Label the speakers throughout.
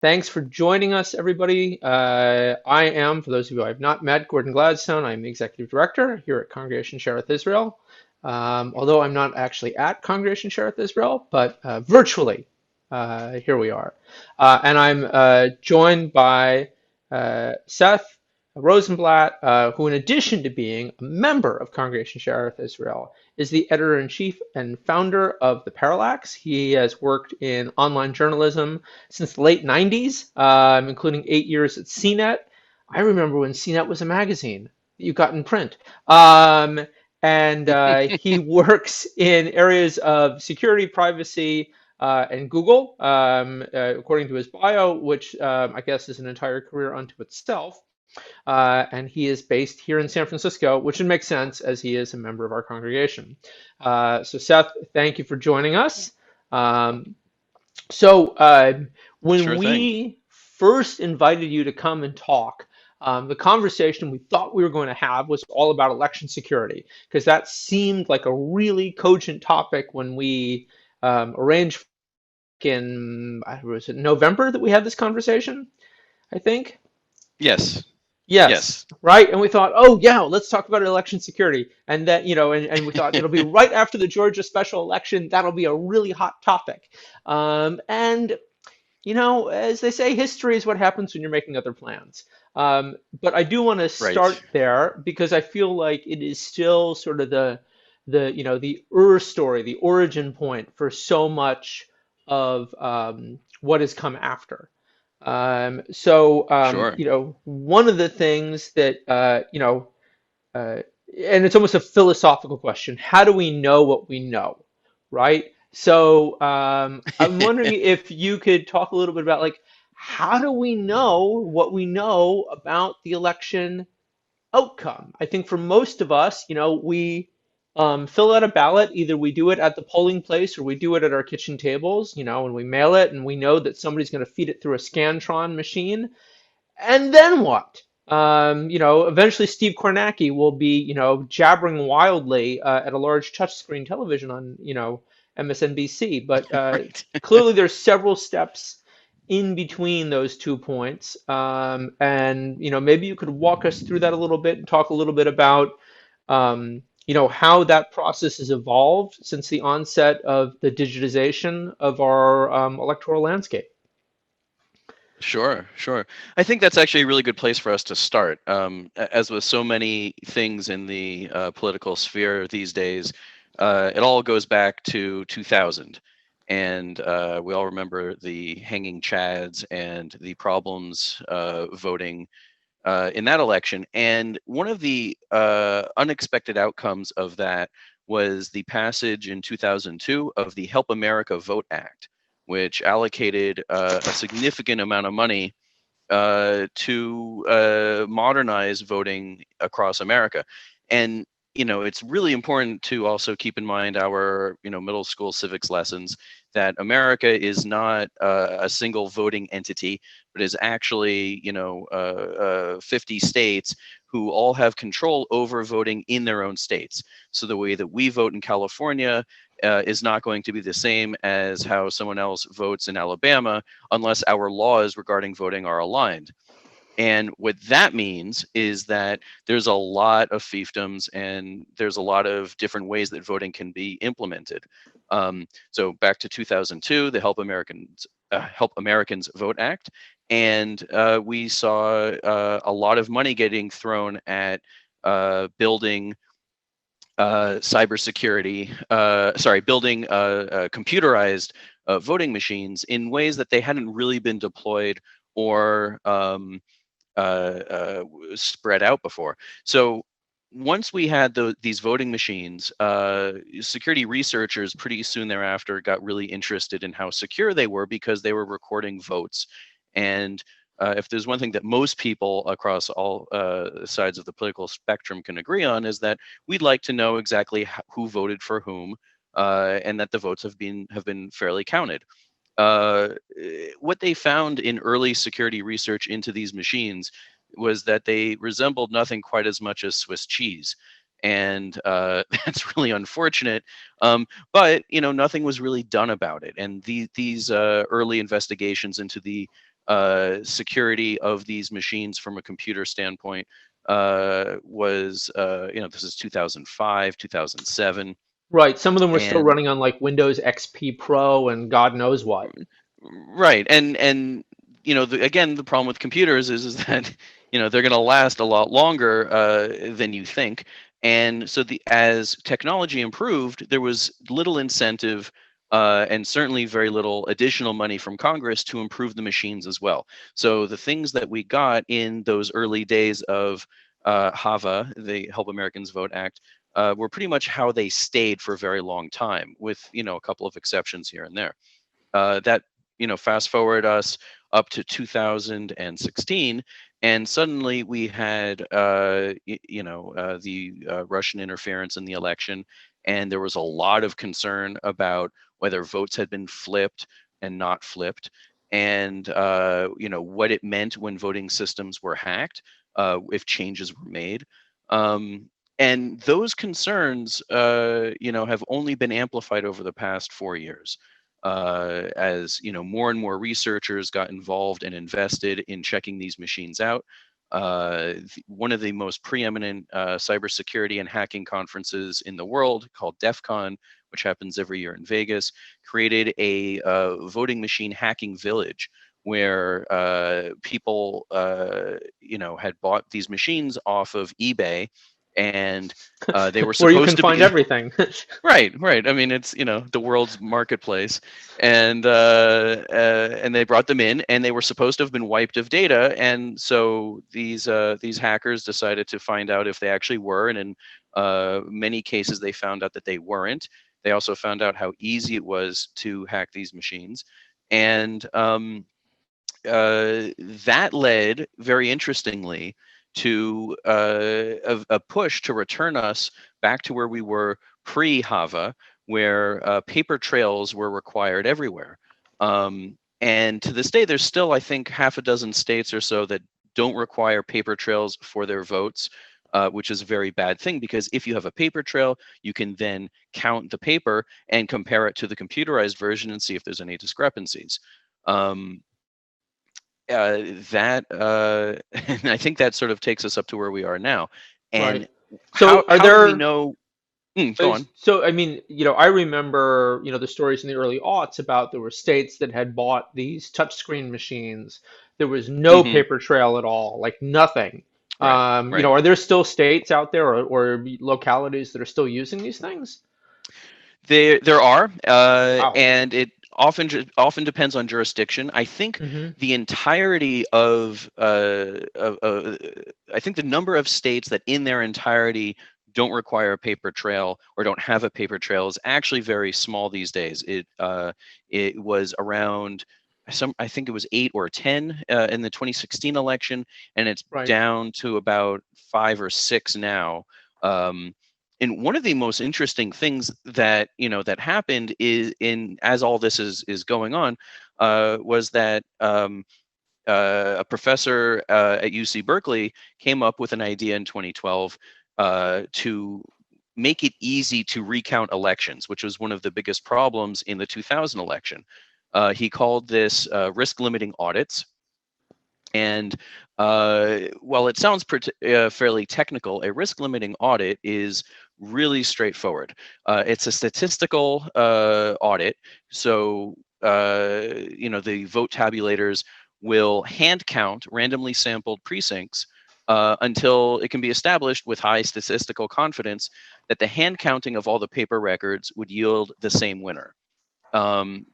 Speaker 1: Thanks for joining us, everybody. I am, for those of you I have not met, Gordon Gladstone. I'm the Executive Director here at Congregation Shereth Israel. Although I'm not actually at Congregation Shereth Israel, but virtually, here we are. And I'm joined by Seth Rosenblatt, who, in addition to being a member of Congregation Shereth Israel, is the editor-in-chief and founder of the Parallax. He has worked in online journalism since the late 90s, including 8 years at CNET. I remember when CNET was a magazine that you got in print. And he works in areas of security, privacy, and Google, according to his bio, which I guess is an entire career unto itself. And he is based here in San Francisco, which would make sense as he is a member of our congregation. So, Seth, thank you for joining us. Um, so, when
Speaker 2: Sure thing.
Speaker 1: we first invited you to come and talk, the conversation we thought we were going to have was all about election security, because that seemed like a really cogent topic when we arranged in, was it November that we had this conversation, I think?
Speaker 2: Yes.
Speaker 1: Yes,
Speaker 2: Yes.
Speaker 1: right. And we thought, oh yeah, let's talk about election security. And that, and we thought it'll be right after the Georgia special election. That'll be a really hot topic. And as they say, history is what happens when you're making other plans. But I do want to
Speaker 2: Right.
Speaker 1: start there because I feel like it is still sort of the story, the origin point for so much of what has come after.
Speaker 2: Sure.
Speaker 1: One of the things that, uh, and it's almost a philosophical question, how do we know what we know, right? So I'm wondering if you could talk a little bit about like, how do we know what we know about the election outcome? I think for most of us, we fill out a ballot. Either we do it at the polling place or we do it at our kitchen tables, and we mail it and we know that somebody's going to feed it through a Scantron machine. And then what? Eventually Steve Kornacki will be, jabbering wildly at a large touchscreen television on, MSNBC. But
Speaker 2: Right.
Speaker 1: clearly there's several steps in between those 2 points. And, maybe you could walk us through that a little bit and talk a little bit about, how that process has evolved since the onset of the digitization of our electoral landscape.
Speaker 2: Sure. Sure. I think that's actually a really good place for us to start. As with so many things in the political sphere these days, it all goes back to 2000. And we all remember the hanging chads and the problems voting in that election. And one of the unexpected outcomes of that was the passage in 2002 of the Help America Vote Act, which allocated a significant amount of money to modernize voting across America. And it's really important to also keep in mind our middle school civics lessons that America is not a single voting entity, but is actually 50 states who all have control over voting in their own states. So the way that we vote in California is not going to be the same as how someone else votes in Alabama unless our laws regarding voting are aligned. And what that means is that there's a lot of fiefdoms and there's a lot of different ways that voting can be implemented. So back to 2002, the Help Americans Vote Act, and we saw a lot of money getting thrown at building cybersecurity, building computerized voting machines in ways that they hadn't really been deployed or spread out before. So once we had these voting machines, security researchers pretty soon thereafter got really interested in how secure they were because they were recording votes. And if there's one thing that most people across all sides of the political spectrum can agree on is that we'd like to know exactly who voted for whom, and that the votes have been fairly counted. What they found in early security research into these machines was that they resembled nothing quite as much as Swiss cheese. And that's really unfortunate. But nothing was really done about it. And these early investigations into the security of these machines from a computer standpoint was, this is 2005, 2007.
Speaker 1: Right. Some of them were still
Speaker 2: And
Speaker 1: running on like Windows XP Pro and God knows what.
Speaker 2: right, and again, the problem with computers is that they're going to last a lot longer than you think. And so as technology improved, there was little incentive and certainly very little additional money from Congress to improve the machines as well. So the things that we got in those early days of HAVA, the Help Americans Vote Act, were pretty much how they stayed for a very long time, with a couple of exceptions here and there. That fast forward us up to 2016, and suddenly we had the Russian interference in the election, and there was a lot of concern about whether votes had been flipped and not flipped, and what it meant when voting systems were hacked, if changes were made. And those concerns, have only been amplified over the past 4 years. As more and more researchers got involved and invested in checking these machines out. One of the most preeminent cybersecurity and hacking conferences in the world, called DEF CON, which happens every year in Vegas, created a voting machine hacking village where people had bought these machines off of eBay, and they were
Speaker 1: Where you can
Speaker 2: supposed to
Speaker 1: find
Speaker 2: be
Speaker 1: everything.
Speaker 2: right, right. I mean, it's the world's marketplace, and they brought them in, and they were supposed to have been wiped of data, and so these hackers decided to find out if they actually were, and in many cases they found out that they weren't. They also found out how easy it was to hack these machines, and that led, very interestingly, to a push to return us back to where we were pre-Hava, where paper trails were required everywhere. And to this day, there's still, I think, half a dozen states or so that don't require paper trails for their votes, which is a very bad thing, because if you have a paper trail, you can then count the paper and compare it to the computerized version and see if there's any discrepancies. Um, that and I think that sort of takes us up to where we are now.
Speaker 1: Right.
Speaker 2: And how
Speaker 1: So are
Speaker 2: how do we
Speaker 1: there
Speaker 2: know? Go on.
Speaker 1: So, I mean, I remember, the stories in the early aughts about there were states that had bought these touchscreen machines. There was no
Speaker 2: Hmm.
Speaker 1: paper trail at all, like nothing.
Speaker 2: Right, right.
Speaker 1: Are there still states out there or localities that are still using these things?
Speaker 2: There are,
Speaker 1: Wow.
Speaker 2: and it often depends on jurisdiction. I think
Speaker 1: Hmm.
Speaker 2: the entirety I think the number of states that in their entirety don't require a paper trail or don't have a paper trail is actually very small these days. It was around I think it was 8 or 10 in the 2016 election, and it's
Speaker 1: Right.
Speaker 2: down to about 5 or 6 now. Um, and one of the most interesting things that that happened is, in as all this is going on, was that a professor at UC Berkeley came up with an idea in 2012 to make it easy to recount elections, which was one of the biggest problems in the 2000 election. He called this risk limiting audits. And while it sounds fairly technical, a risk limiting audit is really straightforward. It's a statistical audit. So, the vote tabulators will hand count randomly sampled precincts until it can be established with high statistical confidence that the hand counting of all the paper records would yield the same winner.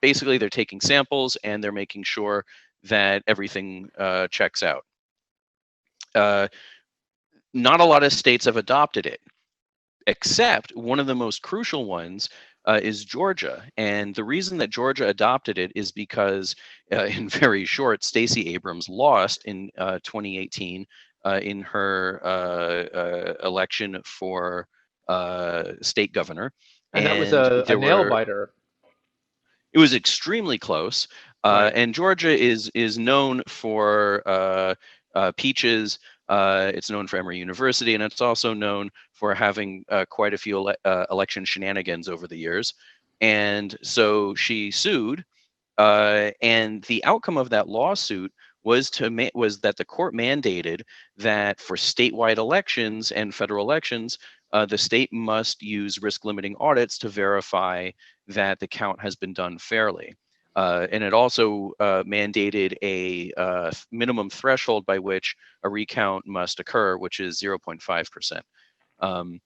Speaker 2: Basically, they're taking samples and they're making sure that everything checks out. Uh, Not a lot of states have adopted it, except one of the most crucial ones is Georgia. And the reason that Georgia adopted it is because, in very short, Stacey Abrams lost in 2018 in her election for state governor.
Speaker 1: And that was
Speaker 2: And
Speaker 1: a
Speaker 2: there
Speaker 1: nail
Speaker 2: were
Speaker 1: biter.
Speaker 2: It was extremely close,
Speaker 1: Right.
Speaker 2: and Georgia is known for peaches. It's known for Emory University, and it's also known for having quite a few election shenanigans over the years. And so she sued, and the outcome of that lawsuit was that the court mandated that for statewide elections and federal elections, the state must use risk limiting audits to verify that the count has been done fairly. And it also mandated a minimum threshold by which a recount must occur, which is 0.5%.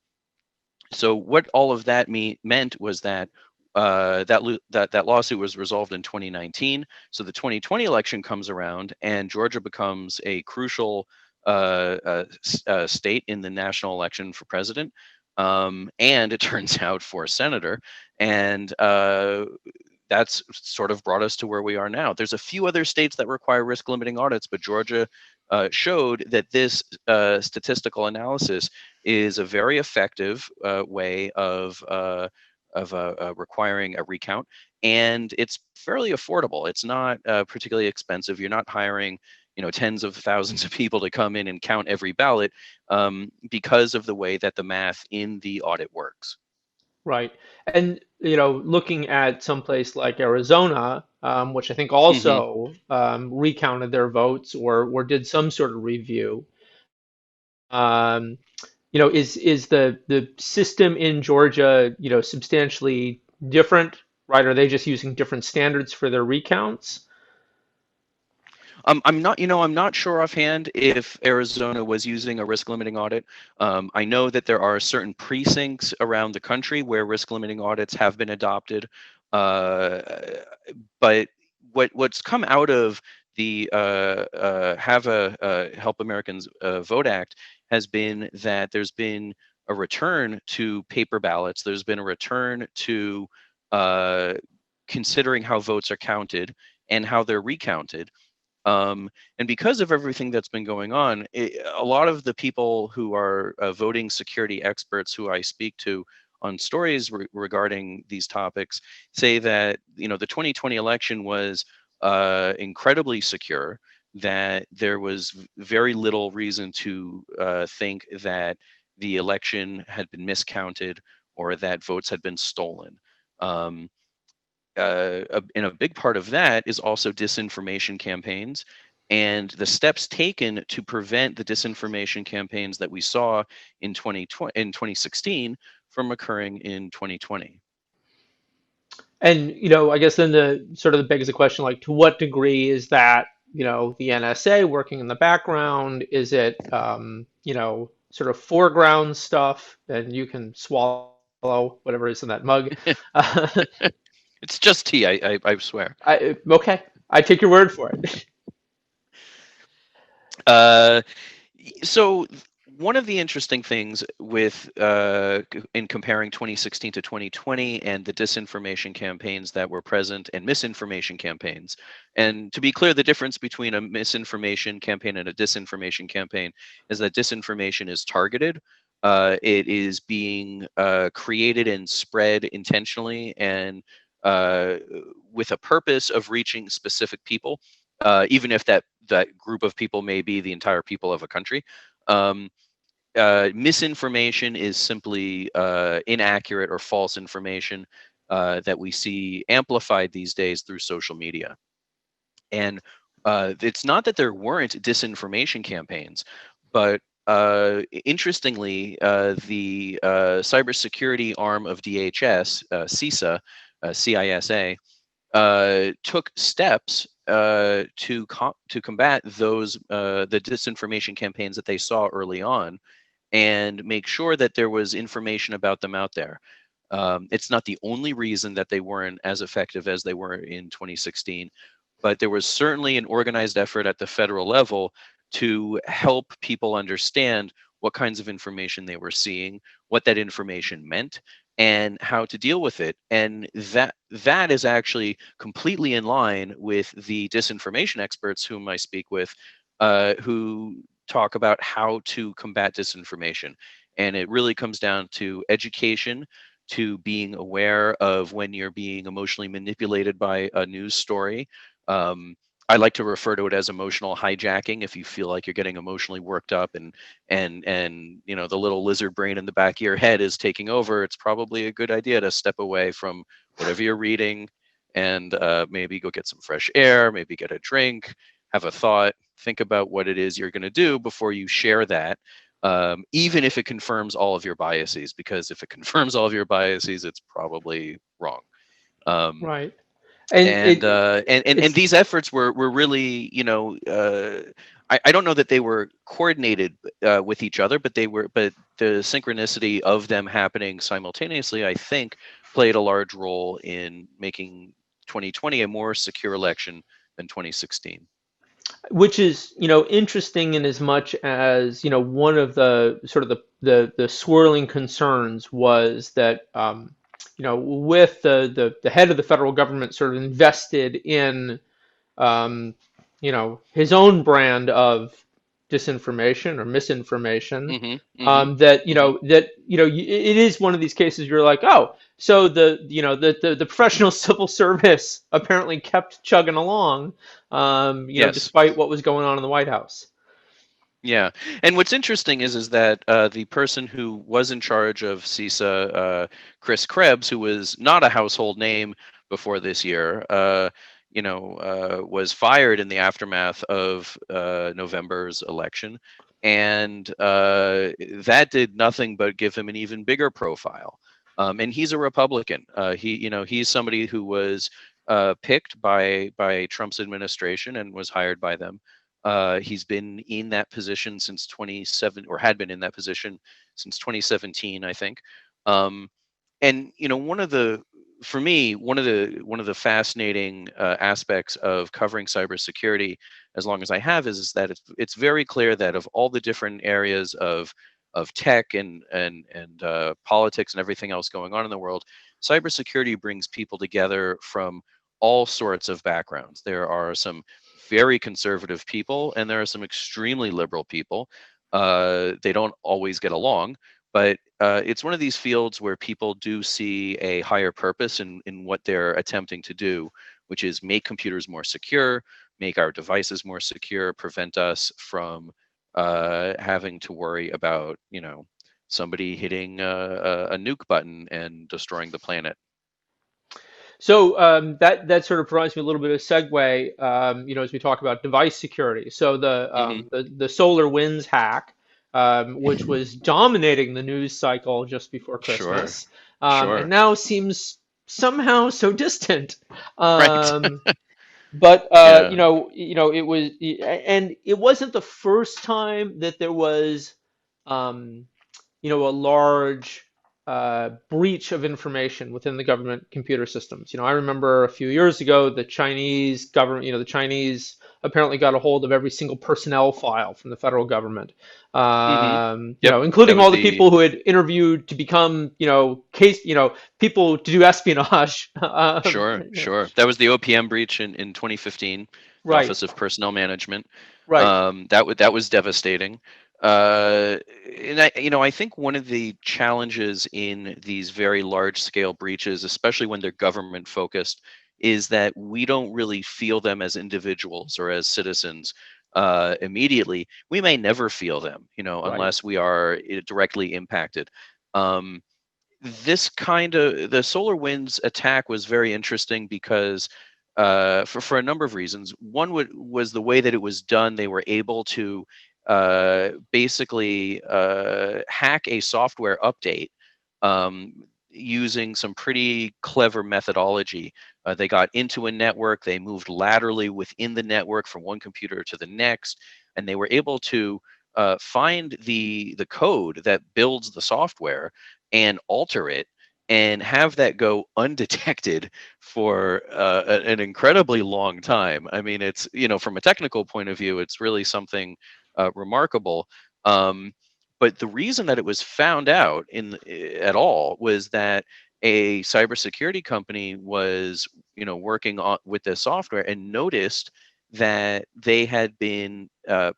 Speaker 2: So what all of that meant was that that lawsuit was resolved in 2019. So the 2020 election comes around, and Georgia becomes a crucial state in the national election for president, and it turns out for senator, and that's sort of brought us to where we are now. There's a few other states that require risk limiting audits, but Georgia showed that this statistical analysis is a very effective way of requiring a recount, and it's fairly affordable. It's not particularly expensive. You're not hiring, tens of thousands of people to come in and count every ballot, because of the way that the math in the audit works.
Speaker 1: Right. And, looking at someplace like Arizona, which I think
Speaker 2: Hmm.
Speaker 1: also recounted their votes or did some sort of review, um, is the system in Georgia, substantially different, right? Are they just using different standards for their recounts?
Speaker 2: I'm not sure offhand if Arizona was using a risk limiting audit. I know that there are certain precincts around the country where risk limiting audits have been adopted. Uh, but what's come out of the Have a Help Americans Vote Act has been that there's been a return to paper ballots. There's been a return to uh, considering how votes are counted and how they're recounted. And because of everything that's been going on, a lot of the people who are voting security experts who I speak to on stories regarding these topics say that the 2020 election was incredibly secure. That there was very little reason to think that the election had been miscounted or that votes had been stolen. Um, and a big part of that is also disinformation campaigns and the steps taken to prevent the disinformation campaigns that we saw in 2016 from occurring in 2020.
Speaker 1: And, I guess then the sort of the begs the question, like, to what degree is that, the NSA working in the background? Is it, sort of foreground stuff and you can swallow whatever is in that mug?
Speaker 2: It's just tea, I swear.
Speaker 1: Okay, I take your word for it.
Speaker 2: Uh, so one of the interesting things with in comparing 2016 to 2020 and the disinformation campaigns that were present and misinformation campaigns, and to be clear, the difference between a misinformation campaign and a disinformation campaign is that disinformation is targeted. It is being created and spread intentionally and uh, with a purpose of reaching specific people, even if that group of people may be the entire people of a country. Um, Misinformation is simply inaccurate or false information that we see amplified these days through social media. And it's not that there weren't disinformation campaigns, but interestingly, the cybersecurity arm of DHS, CISA, CISA, took steps to combat those the disinformation campaigns that they saw early on, and make sure that there was information about them out there. It's not the only reason that they weren't as effective as they were in 2016, but there was certainly an organized effort at the federal level to help people understand what kinds of information they were seeing, what that information meant, and how to deal with it. And that is actually completely in line with the disinformation experts whom I speak with, who talk about how to combat disinformation. And it really comes down to education, to being aware of when you're being emotionally manipulated by a news story. Um, I like to refer to it as emotional hijacking. If you feel like you're getting emotionally worked up and the little lizard brain in the back of your head is taking over, it's probably a good idea to step away from whatever you're reading and maybe go get some fresh air, maybe get a drink, have a thought, think about what it is you're going to do before you share that, even if it confirms all of your biases, because if it confirms all of your biases, it's probably wrong. Um,
Speaker 1: Right. And
Speaker 2: and and
Speaker 1: it's
Speaker 2: these efforts were really, I don't know that they were coordinated with each other, but but the synchronicity of them happening simultaneously, I think, played a large role in making 2020 a more secure election than 2016.
Speaker 1: which is, interesting in as much as, one of the sort of the swirling concerns was that, with the head of the federal government sort of invested in, um, his own brand of disinformation or misinformation.
Speaker 2: Hmm. Hmm.
Speaker 1: That
Speaker 2: Hmm.
Speaker 1: it is one of these cases you're like, oh, so the professional civil service apparently kept chugging along,
Speaker 2: Yes.
Speaker 1: despite what was going on in the White House.
Speaker 2: Yeah, and what's interesting is that the person who was in charge of CISA, Chris Krebs, who was not a household name before this year, was fired in the aftermath of November's election, and that did nothing but give him an even bigger profile. And he's a Republican. He's somebody who was picked by Trump's administration and was hired by them. He's been in that position since 27, or had been in that position since 2017, I think. Um, and one of the for me one of the fascinating aspects of covering cybersecurity, as long as I have, is that it's very clear that of all the different areas of tech and politics and everything else going on in the world, cybersecurity brings people together from all sorts of backgrounds. There are some very conservative people, and there are some extremely liberal people. They don't always get along, but it's one of these fields where people do see a higher purpose in what they're attempting to do, which is make computers more secure, make our devices more secure, prevent us from having to worry about, somebody hitting a nuke button and destroying the planet.
Speaker 1: So that sort of provides me a little bit of segue, as we talk about device security. So
Speaker 2: Hmm.
Speaker 1: the Solar Winds hack, which was dominating the news cycle just before
Speaker 2: Sure,
Speaker 1: Christmas, and
Speaker 2: sure.
Speaker 1: now seems somehow so distant.
Speaker 2: Right.
Speaker 1: Um, but
Speaker 2: Yeah.
Speaker 1: it was, and it wasn't the first time that there was, um, a large breach of information within the government computer systems. I remember a few years ago the Chinese government, the Chinese apparently got a hold of every single personnel file from the federal government,
Speaker 2: Hmm. Yep. That
Speaker 1: including
Speaker 2: was
Speaker 1: all the
Speaker 2: the
Speaker 1: people who had interviewed to become, people to do espionage.
Speaker 2: Sure, sure. That was the OPM breach in 2015, the
Speaker 1: Right,
Speaker 2: Office of Personnel Management.
Speaker 1: right.
Speaker 2: That was devastating. And I think one of the challenges in these very large scale breaches, especially when they're government focused, is that we don't really feel them as individuals or as citizens immediately. We may never feel them,
Speaker 1: Right.
Speaker 2: unless we are directly impacted. Um, this kind of the solar winds attack was very interesting because for a number of reasons. One was the way that it was done. They were able to basically hack a software update using some pretty clever methodology. They got into a network, they moved laterally within the network from one computer to the next, and they were able to find the code that builds the software and alter it and have that go undetected for an incredibly long time. I mean, it's, from a technical point of view, it's really something remarkable. Um, but the reason that it was found out at all was that a cybersecurity company was, working on with this software and noticed that they had been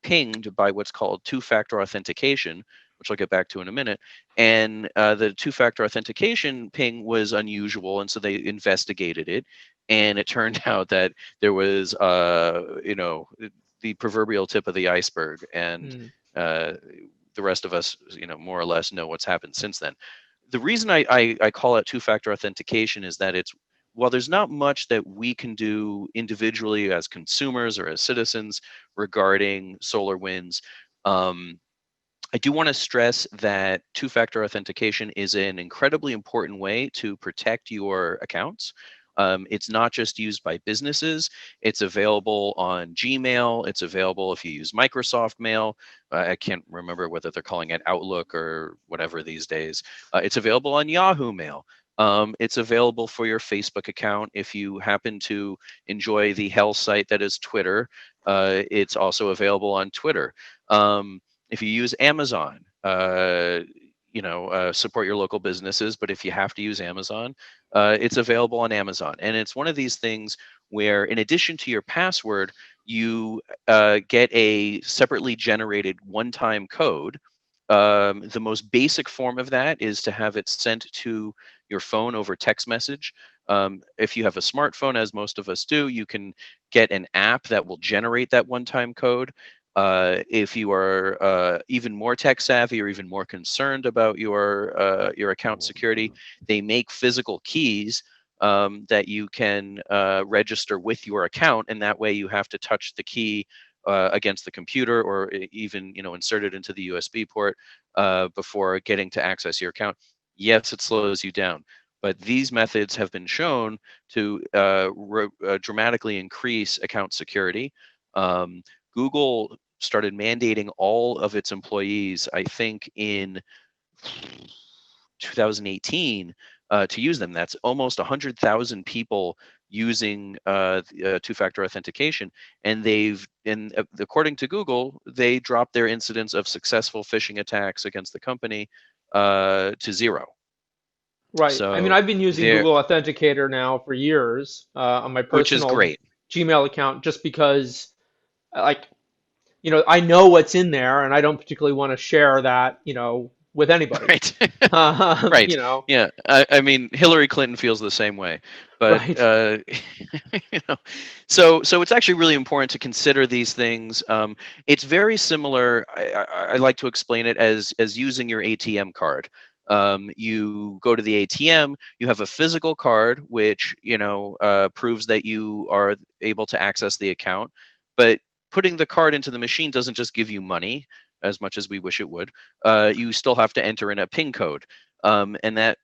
Speaker 2: pinged by what's called two-factor authentication, which I'll get back to in a minute. And the two-factor authentication ping was unusual, and so they investigated it. And it turned out that there was, the proverbial tip of the iceberg, and
Speaker 1: Mm.
Speaker 2: uh, the rest of us, more or less know what's happened since then. The reason I call it two-factor authentication is that it's while there's not much that we can do individually as consumers or as citizens regarding SolarWinds, um, I do want to stress that two-factor authentication is an incredibly important way to protect your accounts. It's not just used by businesses. It's available on Gmail. It's available if you use Microsoft Mail. I can't remember whether they're calling it Outlook or whatever these days. It's available on Yahoo Mail. It's available for your Facebook account if you happen to enjoy the hell site that is Twitter. It's also available on Twitter. If you use Amazon, support your local businesses. But if you have to use Amazon, it's available on Amazon. And it's one of these things where, in addition to your password, you get a separately generated one-time code. The most basic form of that is to have it sent to your phone over text message. If you have a smartphone, as most of us do, you can get an app that will generate that one-time code. If you are even more tech savvy or even more concerned about your account security, they make physical keys that you can register with your account, and that way you have to touch the key against the computer, or even insert it into the USB port before getting to access your account. Yes, it slows you down, but these methods have been shown to dramatically increase account security. Google started mandating all of its employees, I think, in 2018 to use them. That's almost 100,000 people using two-factor authentication, and according to Google, they dropped their incidence of successful phishing attacks against the company to zero.
Speaker 1: Right. I mean,
Speaker 2: So
Speaker 1: I've been using
Speaker 2: there,
Speaker 1: Google Authenticator now for years on my
Speaker 2: which is
Speaker 1: personal
Speaker 2: great,
Speaker 1: Gmail account, just because, like, I know what's in there, and I don't particularly want to share that, with anybody.
Speaker 2: right? Right.
Speaker 1: You know,
Speaker 2: Yeah. I mean, Hillary Clinton feels the same way, but
Speaker 1: right.
Speaker 2: you know, so it's actually really important to consider these things. It's very similar. I like to explain it as using your ATM card. You go to the ATM, you have a physical card, which proves that you are able to access the account, but putting the card into the machine doesn't just give you money as much as we wish it would. You still have to enter in a PIN code, and that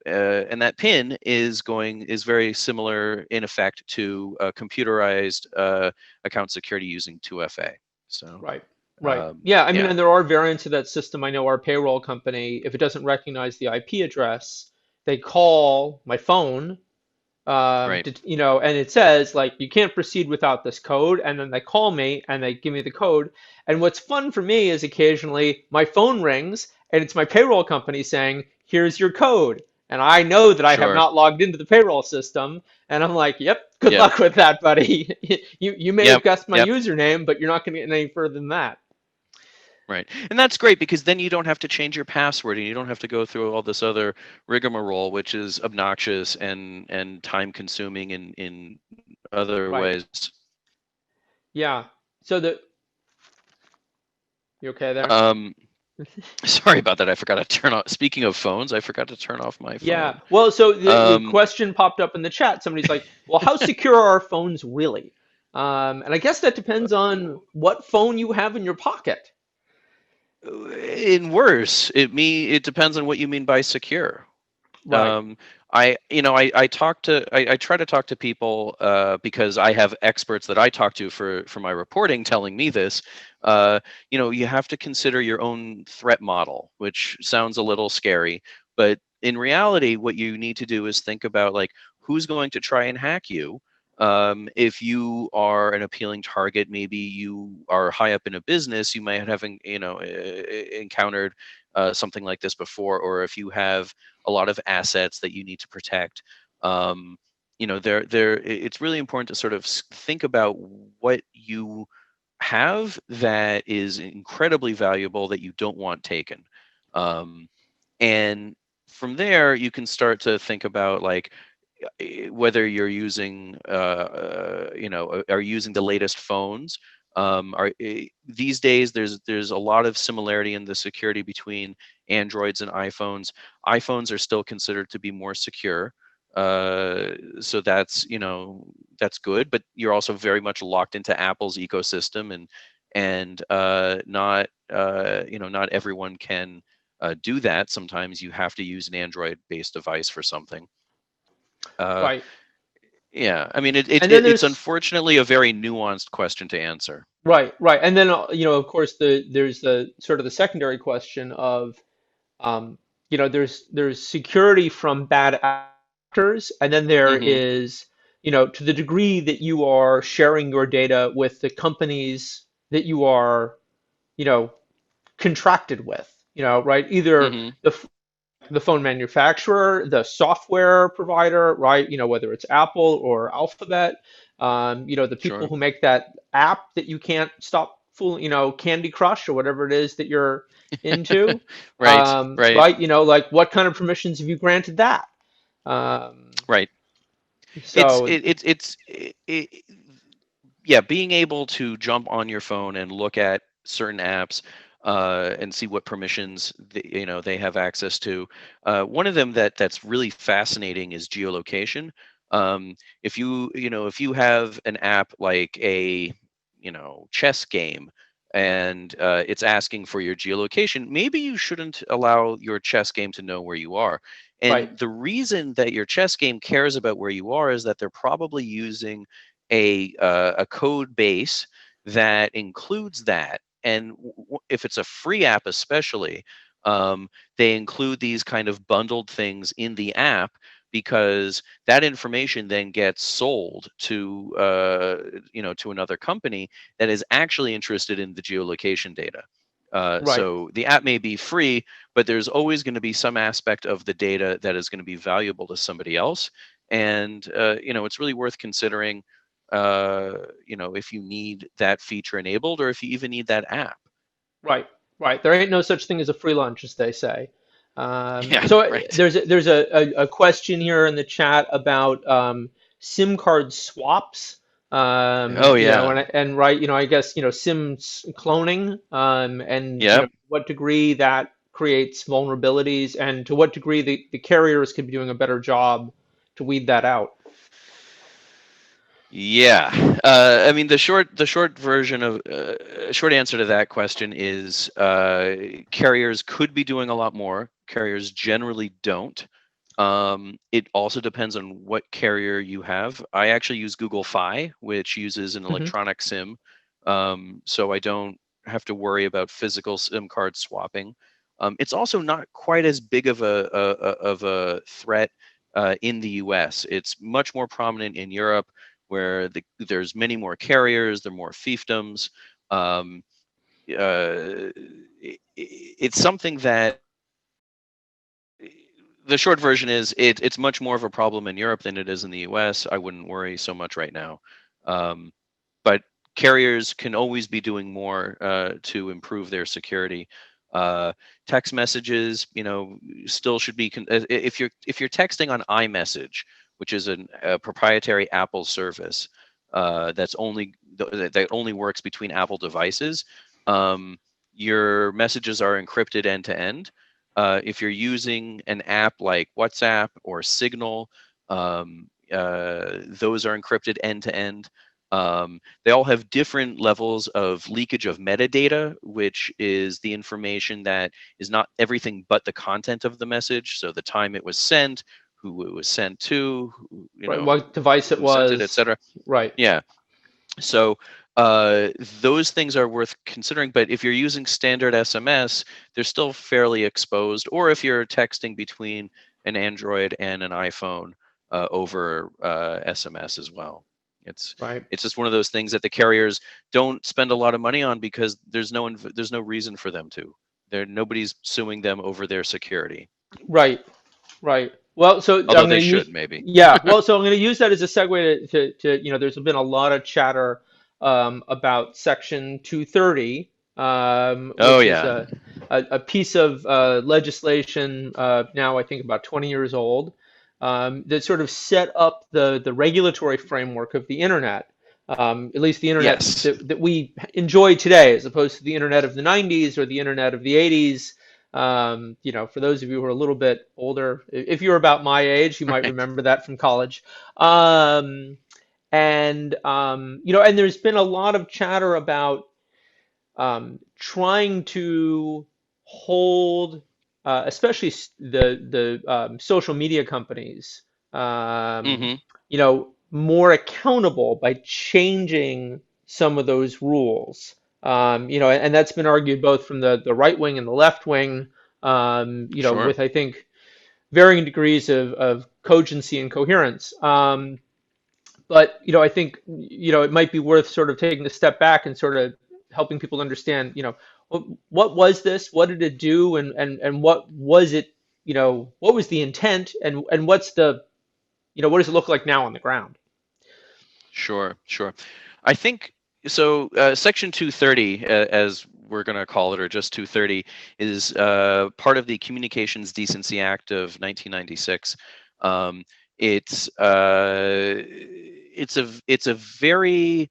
Speaker 2: PIN is very similar in effect to computerized account security using 2FA. So
Speaker 1: Right. Right. Yeah. I mean,
Speaker 2: yeah,
Speaker 1: and there are variants of that system. I know our payroll company, if it doesn't recognize the IP address, they call my phone,
Speaker 2: right,
Speaker 1: and it says like you can't proceed without this code, and then they call me and they give me the code. And what's fun for me is occasionally my phone rings and it's my payroll company saying, "Here's your code." And I know that I have
Speaker 2: sure,
Speaker 1: not logged into the payroll system, and I'm like, "Yep, good
Speaker 2: yep,
Speaker 1: luck with that, buddy. You may have
Speaker 2: yep,
Speaker 1: guessed my
Speaker 2: yep.
Speaker 1: username, but you're not going to get any further than that."
Speaker 2: Right. And that's great because then you don't have to change your password and you don't have to go through all this other rigmarole, which is obnoxious and time consuming in other
Speaker 1: Right.
Speaker 2: ways.
Speaker 1: Yeah. So you okay there?
Speaker 2: Um, Sorry about that. I forgot to turn off. Speaking of phones, I forgot to turn off my
Speaker 1: Yeah.
Speaker 2: phone.
Speaker 1: Well, so the
Speaker 2: Um,
Speaker 1: question popped up in the chat. Somebody's like, "Well, how secure are our phones really?" And I guess that depends on what phone you have in your pocket.
Speaker 2: in worse, it depends on what you mean by secure.
Speaker 1: Right.
Speaker 2: Um, I try to talk to people because I have experts that I talk to for my reporting telling me this. You have to consider your own threat model, which sounds a little scary, but in reality, what you need to do is think about like who's going to try and hack you. If you are an appealing target, maybe you are high up in a business, you might have encountered something like this before, or if you have a lot of assets that you need to protect. It's really important to sort of think about what you have that is incredibly valuable that you don't want taken. Um, and from there, you can start to think about like whether you're using, are using the latest phones. These days there's a lot of similarity in the security between Androids and iPhones. iPhones are still considered to be more secure. So that's, that's good, but you're also very much locked into Apple's ecosystem, and not everyone can do that. Sometimes you have to use an Android-based device for something. Uh,
Speaker 1: Right.
Speaker 2: yeah, I mean,
Speaker 1: And then
Speaker 2: it's
Speaker 1: there's
Speaker 2: unfortunately a very nuanced question to answer.
Speaker 1: right, right. And then of course there's the sort of the secondary question of um, there's security from bad actors, and then there
Speaker 2: Hmm.
Speaker 1: is, to the degree that you are sharing your data with the companies that you are, you know, contracted with, right? Either
Speaker 2: Hmm.
Speaker 1: the phone manufacturer, the software provider, right? Whether it's Apple or Alphabet, the people
Speaker 2: Sure.
Speaker 1: who make that app that you can't stop fooling, Candy Crush or whatever it is that you're into,
Speaker 2: Right. Right.
Speaker 1: right? Like what kind of permissions have you granted that? Um,
Speaker 2: Right. It's
Speaker 1: so,
Speaker 2: it, it it's it, yeah, being able to jump on your phone and look at certain apps, and see what permissions they have access to. One of them that's really fascinating is geolocation. If you have an app like a chess game, and it's asking for your geolocation, maybe you shouldn't allow your chess game to know where you are.
Speaker 1: right,
Speaker 2: And the reason that your chess game cares about where you are is that they're probably using a code base that includes that. And if it's a free app, especially, they include these kind of bundled things in the app, because that information then gets sold to another company that is actually interested in the geolocation data.
Speaker 1: right.
Speaker 2: So the app may be free, but there's always going to be some aspect of the data that is going to be valuable to somebody else. And it's really worth considering, if you need that feature enabled, or if you even need that app.
Speaker 1: Right, right. There ain't no such thing as a free lunch, as they say.
Speaker 2: Yeah,
Speaker 1: So
Speaker 2: right.
Speaker 1: there's a question here in the chat about SIM card swaps.
Speaker 2: Oh yeah.
Speaker 1: And right, I guess cloning, and
Speaker 2: Yep.
Speaker 1: what degree that creates vulnerabilities, and to what degree the carriers could be doing a better job to weed that out.
Speaker 2: Yeah. I mean, the short version of short answer to that question is, carriers could be doing a lot more. Carriers generally don't. It also depends on what carrier you have. I actually use Google Fi, which uses an
Speaker 1: Hmm.
Speaker 2: electronic SIM, so I don't have to worry about physical SIM card swapping. It's also not quite as big of a threat in the U.S. It's much more prominent in Europe, where there's many more carriers, there are more fiefdoms. Um, it's something that, the short version is, it's much more of a problem in Europe than it is in the US. I wouldn't worry so much right now. Um, but carriers can always be doing more to improve their security. Uh, Text messages, still should be if you're texting on iMessage, which is a proprietary Apple service, that only works between Apple devices. Um, your messages are encrypted end to end. If you're using an app like WhatsApp or Signal, those are encrypted end to end. They all have different levels of leakage of metadata, which is the information that is not everything but the content of the message. So the time it was sent, who it was sent to,
Speaker 1: Right, what device it
Speaker 2: who sent it,
Speaker 1: was.
Speaker 2: etc.
Speaker 1: Right,
Speaker 2: Yeah. So those things are worth considering. But if you're using standard SMS, they're still fairly exposed. Or if you're texting between an Android and an iPhone over SMS as well. It's
Speaker 1: right.
Speaker 2: it's just one of those things that the carriers don't spend a lot of money on, because there's no reason for them to. Nobody's suing them over their security,
Speaker 1: Right, right. Well, so I'm
Speaker 2: although
Speaker 1: going
Speaker 2: they
Speaker 1: to use,
Speaker 2: should maybe.
Speaker 1: yeah. Well, so I'm going to use that as a segue there's been a lot of chatter about Section 230,
Speaker 2: Oh
Speaker 1: which is
Speaker 2: yeah.
Speaker 1: a piece of legislation, now I think about 20 years old, that sort of set up the regulatory framework of the internet, at least the internet
Speaker 2: Yes.
Speaker 1: that we enjoy today, as opposed to the internet of the 90s or the internet of the 80s. For those of you who are a little bit older, if you're about my age, you might
Speaker 2: Right.
Speaker 1: remember that from college. Um, and there's been a lot of chatter about trying to hold, especially the social media companies, um,
Speaker 2: Hmm.
Speaker 1: more accountable by changing some of those rules. And that's been argued both from the right wing and the left wing.
Speaker 2: Sure.
Speaker 1: With I think varying degrees of cogency and coherence. But I think it might be worth sort of taking a step back and sort of helping people understand, what was this? What did it do? And what was it? What was the intent? And what's the what does it look like now on the ground?
Speaker 2: Sure. Sure. I think so. Section 230, as we're going to call it, or just 230, is part of the Communications Decency Act of 1996. Um, it's a very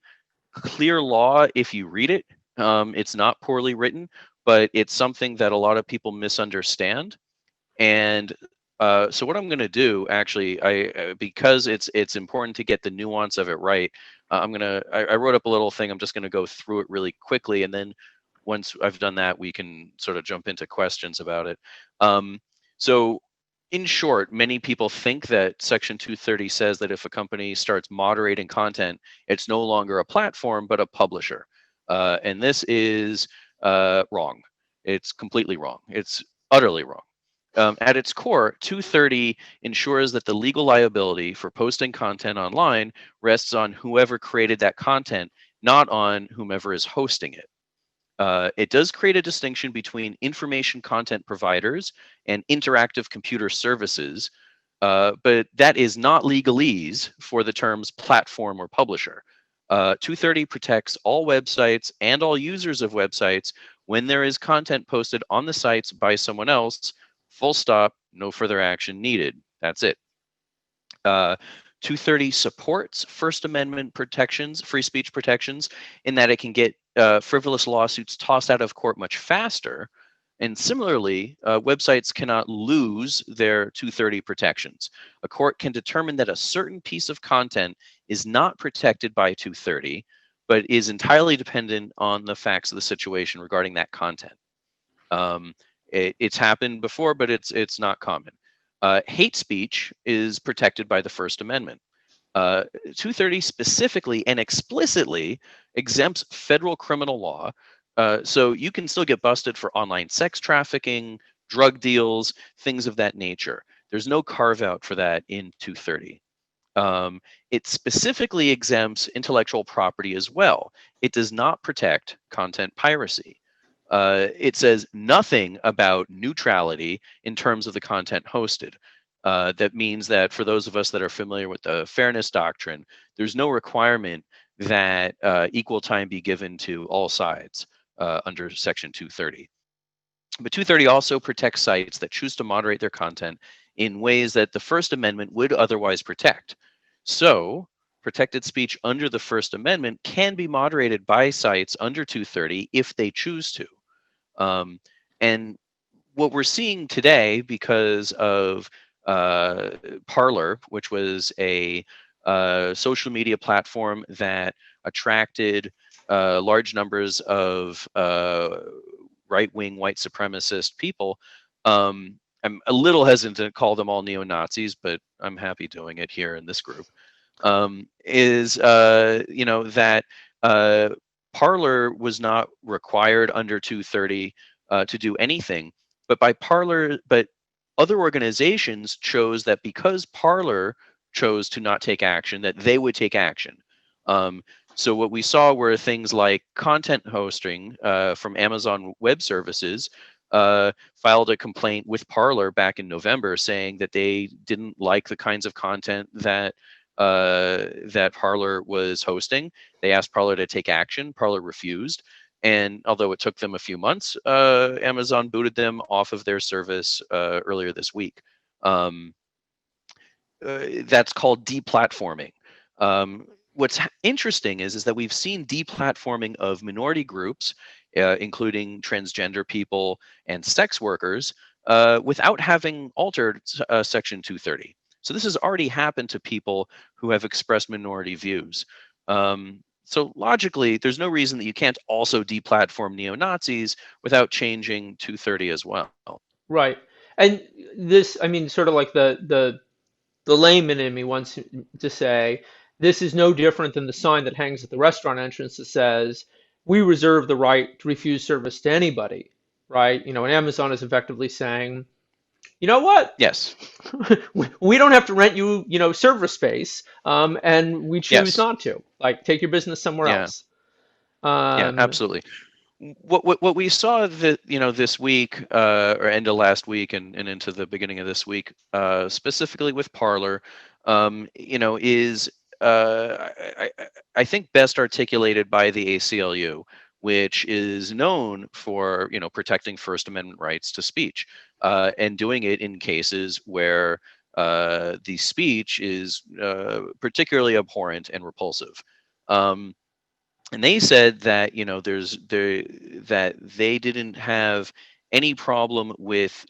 Speaker 2: clear law if you read it. It's not poorly written, but it's something that a lot of people misunderstand. And so what I'm going to do, actually, because it's important to get the nuance of it right. I wrote up a little thing. I'm just gonna go through it really quickly, and then once I've done that, we can sort of jump into questions about it. Um, so in short, many people think that Section 230 says that if a company starts moderating content, it's no longer a platform but a publisher, and this is wrong. It's completely wrong. It's utterly wrong. At its core, 230 ensures that the legal liability for posting content online rests on whoever created that content, not on whomever is hosting it. It does create a distinction between information content providers and interactive computer services, but that is not legalese for the terms platform or publisher. 230 protects all websites and all users of websites when there is content posted on the sites by someone else. Full stop, no further action needed. That's it. Uh, 230 supports First Amendment protections, free speech protections, in that it can get frivolous lawsuits tossed out of court much faster. And similarly, websites cannot lose their 230 protections. A court can determine that a certain piece of content is not protected by 230, but is entirely dependent on the facts of the situation regarding that content. Um, it's happened before, but it's not common. Hate speech is protected by the First Amendment. 230 specifically and explicitly exempts federal criminal law, so you can still get busted for online sex trafficking, drug deals, things of that nature. There's no carve out for that in 230. Um, it specifically exempts intellectual property as well. It does not protect content piracy. It says nothing about neutrality in terms of the content hosted. That means that for those of us that are familiar with the fairness doctrine, there's no requirement that equal time be given to all sides under Section 230. But 230 also protects sites that choose to moderate their content in ways that the First Amendment would otherwise protect. So, protected speech under the First Amendment can be moderated by sites under 230 if they choose to. Um, and what we're seeing today, because of uh, Parler, which was a social media platform that attracted large numbers of right-wing white supremacist people. I'm a little hesitant to call them all neo-Nazis, but I'm happy doing it here in this group. Is that Parler was not required under 230 to do anything, but other organizations chose that because Parler chose to not take action, that they would take action. Um, so what we saw were things like content hosting from Amazon Web Services filed a complaint with Parler back in November saying that they didn't like the kinds of content that Parler was hosting. They asked Parler to take action. Parler refused. And although it took them a few months, Amazon booted them off of their service earlier this week. Um, that's called deplatforming. What's interesting is that we've seen deplatforming of minority groups including transgender people and sex workers, without having altered Section 230. So this has already happened to people who have expressed minority views. So logically, there's no reason that you can't also deplatform neo-Nazis without changing 230 as well.
Speaker 1: Right. And this, I mean, sort of like the layman in me wants to say this is no different than the sign that hangs at the restaurant entrance that says we reserve the right to refuse service to anybody, right? You know, and Amazon is effectively saying, you know what?
Speaker 2: Yes.
Speaker 1: We don't have to rent you, you know, server space, and we choose
Speaker 2: Yes.
Speaker 1: not to. Like, take your business somewhere
Speaker 2: Yeah.
Speaker 1: else.
Speaker 2: Yeah.
Speaker 1: Um,
Speaker 2: Absolutely. What we saw that this week or end of last week and into the beginning of this week, specifically with Parler, is I think best articulated by the ACLU, which is known for protecting First Amendment rights to speech, and doing it in cases where the speech is particularly abhorrent and repulsive. Um, and they said that that they didn't have any problem with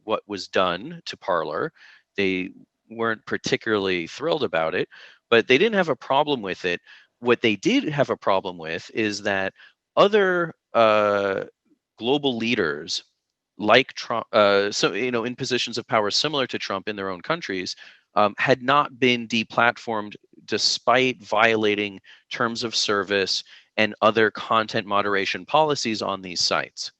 Speaker 2: what was done to Parler. They weren't particularly thrilled about it, but they didn't have a problem with it. What they did have a problem with is that other global leaders like Trump, so in positions of power similar to Trump in their own countries, had not been deplatformed despite violating terms of service and other content moderation policies on these sites.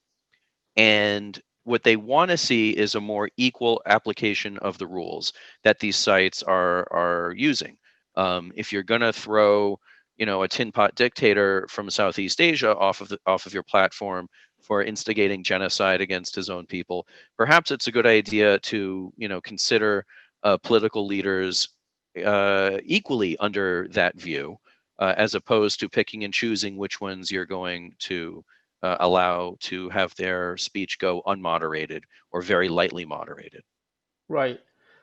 Speaker 2: And what they want to see is a more equal application of the rules that these sites are using. If you're going to throw, a tin pot dictator from Southeast Asia off of your platform for instigating genocide against his own people, perhaps it's a good idea to, consider political leaders equally under that view, as opposed to picking and choosing which ones you're going to allow to have their speech go unmoderated or very lightly moderated.
Speaker 1: Right.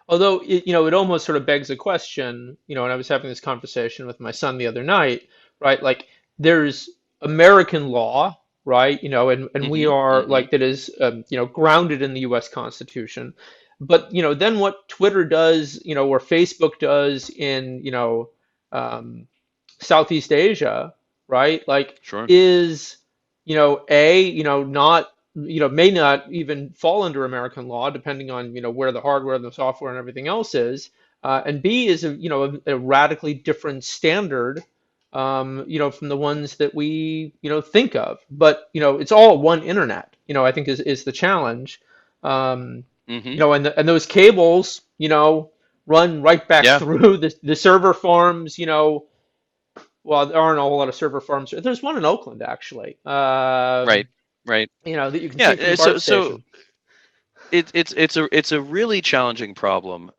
Speaker 1: Although it, you know, it almost sort of begs a question, you know, and I was having this conversation with my son the other night, right? Like there's American law, right? You know, and we
Speaker 2: Hmm.
Speaker 1: are
Speaker 2: Hmm.
Speaker 1: like that is, you know, grounded in the U.S. Constitution. But, you know, then what Twitter does, you know, or Facebook does in, um, Southeast Asia, right? Like
Speaker 2: Sure.
Speaker 1: is, not, may not even fall under American law, depending on, where the hardware and the software and everything else is. And B is a radically different standard, from the ones that we, think of. But, it's all one internet, I think is the challenge. Um,
Speaker 2: Hmm.
Speaker 1: and those cables, run right back
Speaker 2: Yeah.
Speaker 1: through the server farms, well, there aren't a whole lot of server farms. There's one in Oakland, actually,
Speaker 2: Right. Right.
Speaker 1: that you can
Speaker 2: Yeah.
Speaker 1: see from the
Speaker 2: So
Speaker 1: BART station.
Speaker 2: it's a really challenging problem,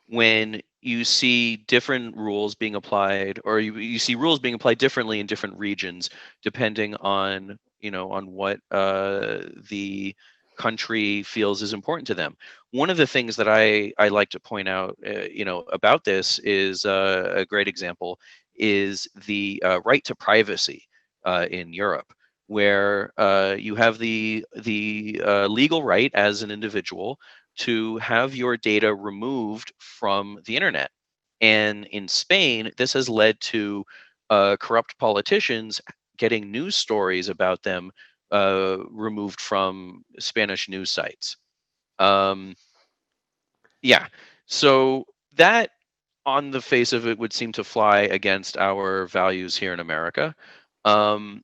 Speaker 2: when you see different rules being applied, or you see rules being applied differently in different regions, depending on on what the country feels is important to them. One of the things that I like to point out, about this is a great example is the right to privacy in Europe, where you have the legal right as an individual to have your data removed from the internet. And in Spain, this has led to corrupt politicians getting news stories about them removed from Spanish news sites. Um, yeah, so that on the face of it would seem to fly against our values here in America. Um,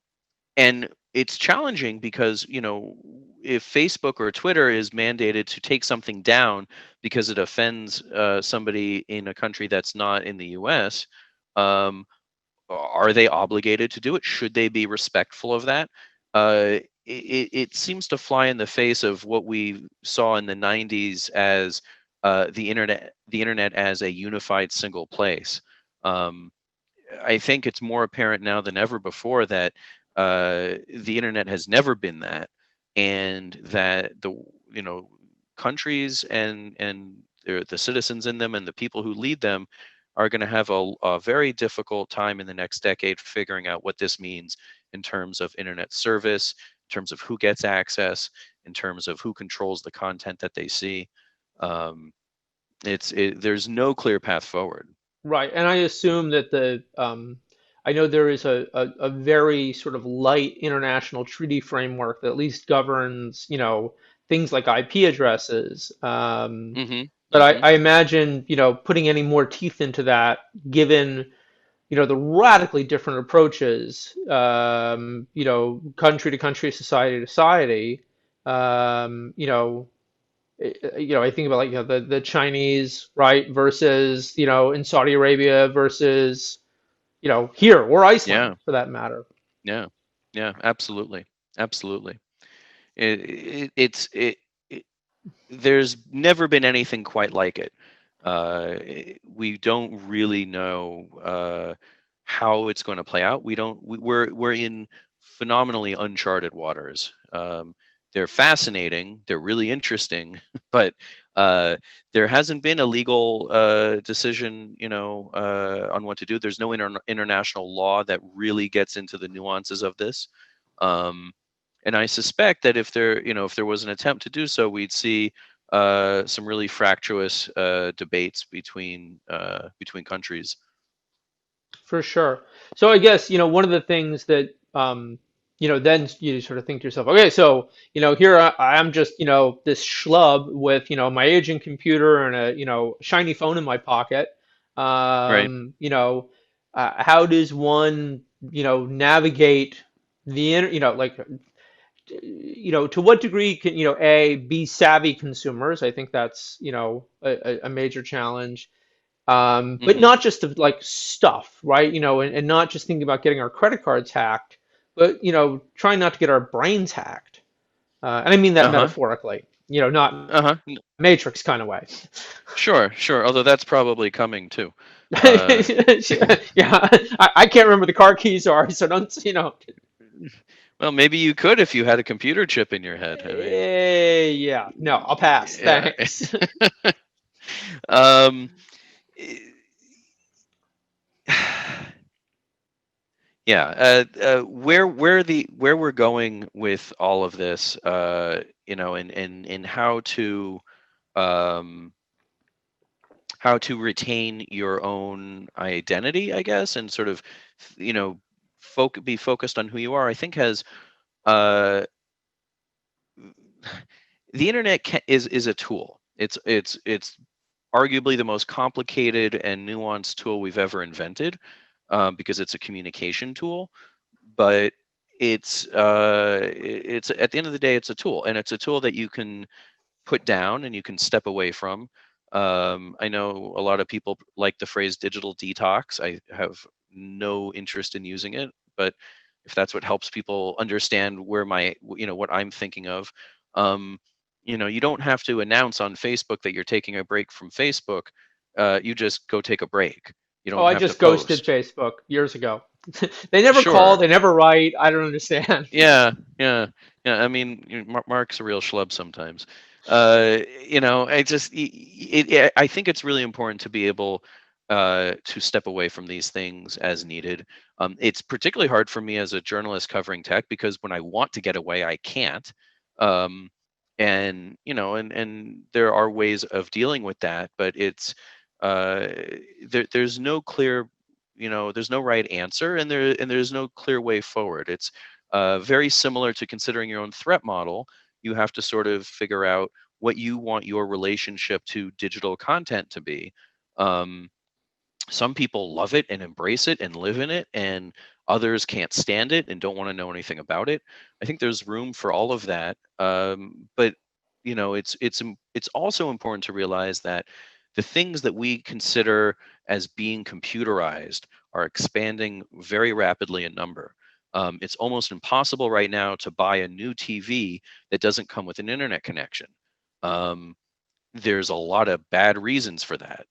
Speaker 2: and it's challenging because if Facebook or Twitter is mandated to take something down because it offends somebody in a country that's not in the US, um, are they obligated to do it? Should they be respectful of that? It seems to fly in the face of what we saw in the 90s as the internet as a unified single place. Um, I think it's more apparent now than ever before that the internet has never been that, and that the countries and the citizens in them and the people who lead them are going to have a very difficult time in the next decade figuring out what this means in terms of internet service, in terms of who gets access, in terms of who controls the content that they see. Um, there's no clear path forward.
Speaker 1: Right, and I assume that I know there is a very sort of light international treaty framework that at least governs, things like IP addresses.
Speaker 2: Hmm.
Speaker 1: But I,
Speaker 2: Hmm.
Speaker 1: I imagine, putting any more teeth into that, given, the radically different approaches, country to country, society to society, um, you know, I think about like the Chinese, right, versus in Saudi Arabia versus here or
Speaker 2: Yeah,
Speaker 1: Iceland for that matter.
Speaker 2: yeah, yeah, absolutely, absolutely. It, there's never been anything quite like it. We don't really know how it's going to play out. We don't. We're in phenomenally uncharted waters. They're fascinating. They're really interesting, but uh, there hasn't been a legal decision, on what to do. There's no international law that really gets into the nuances of this. Um, and I suspect that if there was an attempt to do so, we'd see some really fractious debates between countries.
Speaker 1: For sure. So I guess, one of the things that, then you sort of think to yourself, okay, so, here I'm just, this schlub with, my aging computer and a, shiny phone in my pocket.
Speaker 2: Right.
Speaker 1: How does one, navigate like, to what degree can, be savvy consumers? I think that's, a major challenge, but
Speaker 2: Hmm.
Speaker 1: not just of like stuff, right? And not just thinking about getting our credit cards hacked, but trying not to get our brains hacked. And I mean that
Speaker 2: Uh huh.
Speaker 1: metaphorically, not
Speaker 2: Uh huh.
Speaker 1: Matrix kind of way.
Speaker 2: Sure. Sure. Although that's probably coming too. Uh,
Speaker 1: Yeah, I can't remember the car keys are, so don't,
Speaker 2: well, maybe you could if you had a computer chip in your head. I mean,
Speaker 1: Yeah, no, I'll pass.
Speaker 2: yeah.
Speaker 1: Thanks.
Speaker 2: um, Yeah, where we're going with all of this, and um, how to retain your own identity, I guess, and sort of, you know, be focused on who you are. I think has uh, the internet is a tool. It's arguably the most complicated and nuanced tool we've ever invented, because it's a communication tool, but it's at the end of the day, it's a tool, and it's a tool that you can put down and you can step away from. I know a lot of people like the phrase digital detox. I have no interest in using it, but if that's what helps people understand where what I'm thinking of, um, you don't have to announce on Facebook that you're taking a break from Facebook. You just go take a break. You
Speaker 1: Oh,
Speaker 2: don't
Speaker 1: I
Speaker 2: have to
Speaker 1: just ghosted
Speaker 2: post.
Speaker 1: Facebook years ago. They never call,
Speaker 2: Sure.
Speaker 1: they never write. I don't understand.
Speaker 2: Yeah, yeah, yeah. I mean, Mark's a real schlub sometimes. I think it's really important to be able to step away from these things as needed. It's particularly hard for me as a journalist covering tech because when I want to get away, I can't. Um, and there are ways of dealing with that, but uh, there's no clear, there's no right answer, and there's no clear way forward. It's very similar to considering your own threat model. You have to sort of figure out what you want your relationship to digital content to be. Um, some people love it and embrace it and live in it, and others can't stand it and don't want to know anything about it. I think there's room for all of that, but it's also important to realize that the things that we consider as being computerized are expanding very rapidly in number. It's almost impossible right now to buy a new TV that doesn't come with an internet connection. Um, there's a lot of bad reasons for that.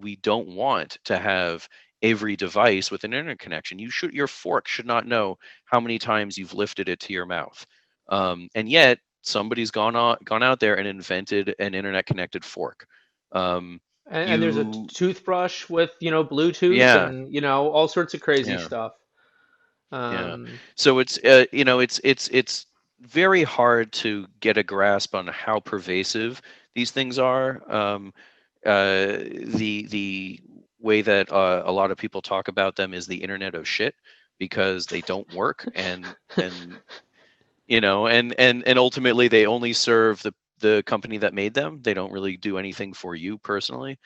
Speaker 2: We don't want to have every device with an internet connection. Your fork should not know how many times you've lifted it to your mouth. And yet somebody's gone out there and invented an internet connected fork. Um,
Speaker 1: And there's a
Speaker 2: you
Speaker 1: toothbrush with, Bluetooth
Speaker 2: Yeah,
Speaker 1: and, all sorts of crazy
Speaker 2: yeah.
Speaker 1: stuff.
Speaker 2: Yeah.
Speaker 1: Um,
Speaker 2: So it's it's very hard to get a grasp on how pervasive these things are. The way that a lot of people talk about them is the Internet of shit, because they don't work, and and ultimately they only serve the company that made them. They don't really do anything for you personally.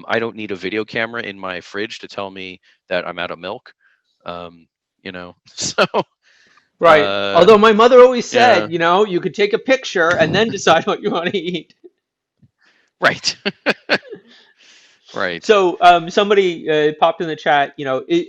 Speaker 2: I don't need a video camera in my fridge to tell me that I'm out of milk. Um, so
Speaker 1: right.
Speaker 2: uh,
Speaker 1: Although my mother always
Speaker 2: yeah,
Speaker 1: said, you could take a picture and then decide what you want to eat.
Speaker 2: right, right,
Speaker 1: So somebody popped in the chat,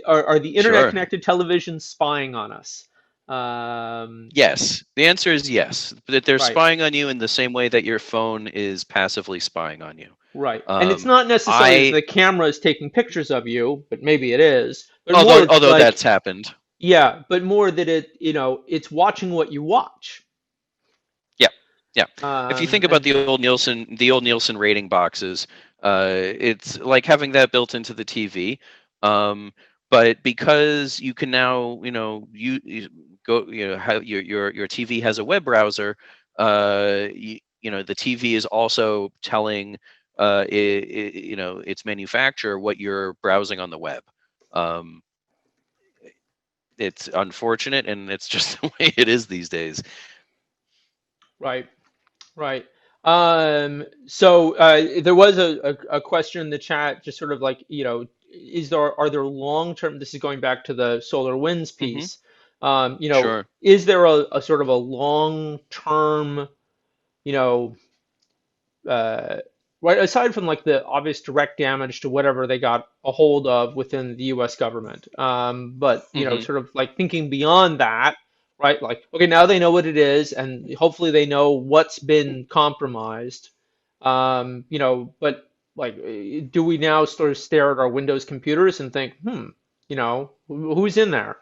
Speaker 1: are the internet
Speaker 2: sure.
Speaker 1: connected televisions spying on us? Um,
Speaker 2: Yes, the answer is yes. That they're
Speaker 1: right,
Speaker 2: spying on you in the same way that your phone is passively spying on you.
Speaker 1: right. And it's
Speaker 2: Um,
Speaker 1: not necessarily that
Speaker 2: I
Speaker 1: the camera is taking pictures of you, but maybe it is. But
Speaker 2: although
Speaker 1: more
Speaker 2: although
Speaker 1: like,
Speaker 2: that's happened.
Speaker 1: yeah, but more that it's watching what you watch.
Speaker 2: Yeah, yeah. If you think about
Speaker 1: And
Speaker 2: the old Nielsen rating boxes, it's like having that built into the TV. Um, but because you can now, you go, how your TV has a web browser, the TV is also telling its manufacturer what you're browsing on the web. Um, it's unfortunate, and it's just the way it is these days.
Speaker 1: right, right. So there was a question in the chat, just sort of like, are there long term? This is going back to the solar winds
Speaker 2: Hmm.
Speaker 1: piece.
Speaker 2: Sure.
Speaker 1: Is there a sort of a long term, you know, uh, right aside from like the obvious direct damage to whatever they got a hold of within the U.S. government, but
Speaker 2: Hmm.
Speaker 1: sort of like thinking beyond that, right? Like, okay, now they know what it is, and hopefully they know what's been compromised. But like, do we now sort of stare at our Windows computers and think, who's in there?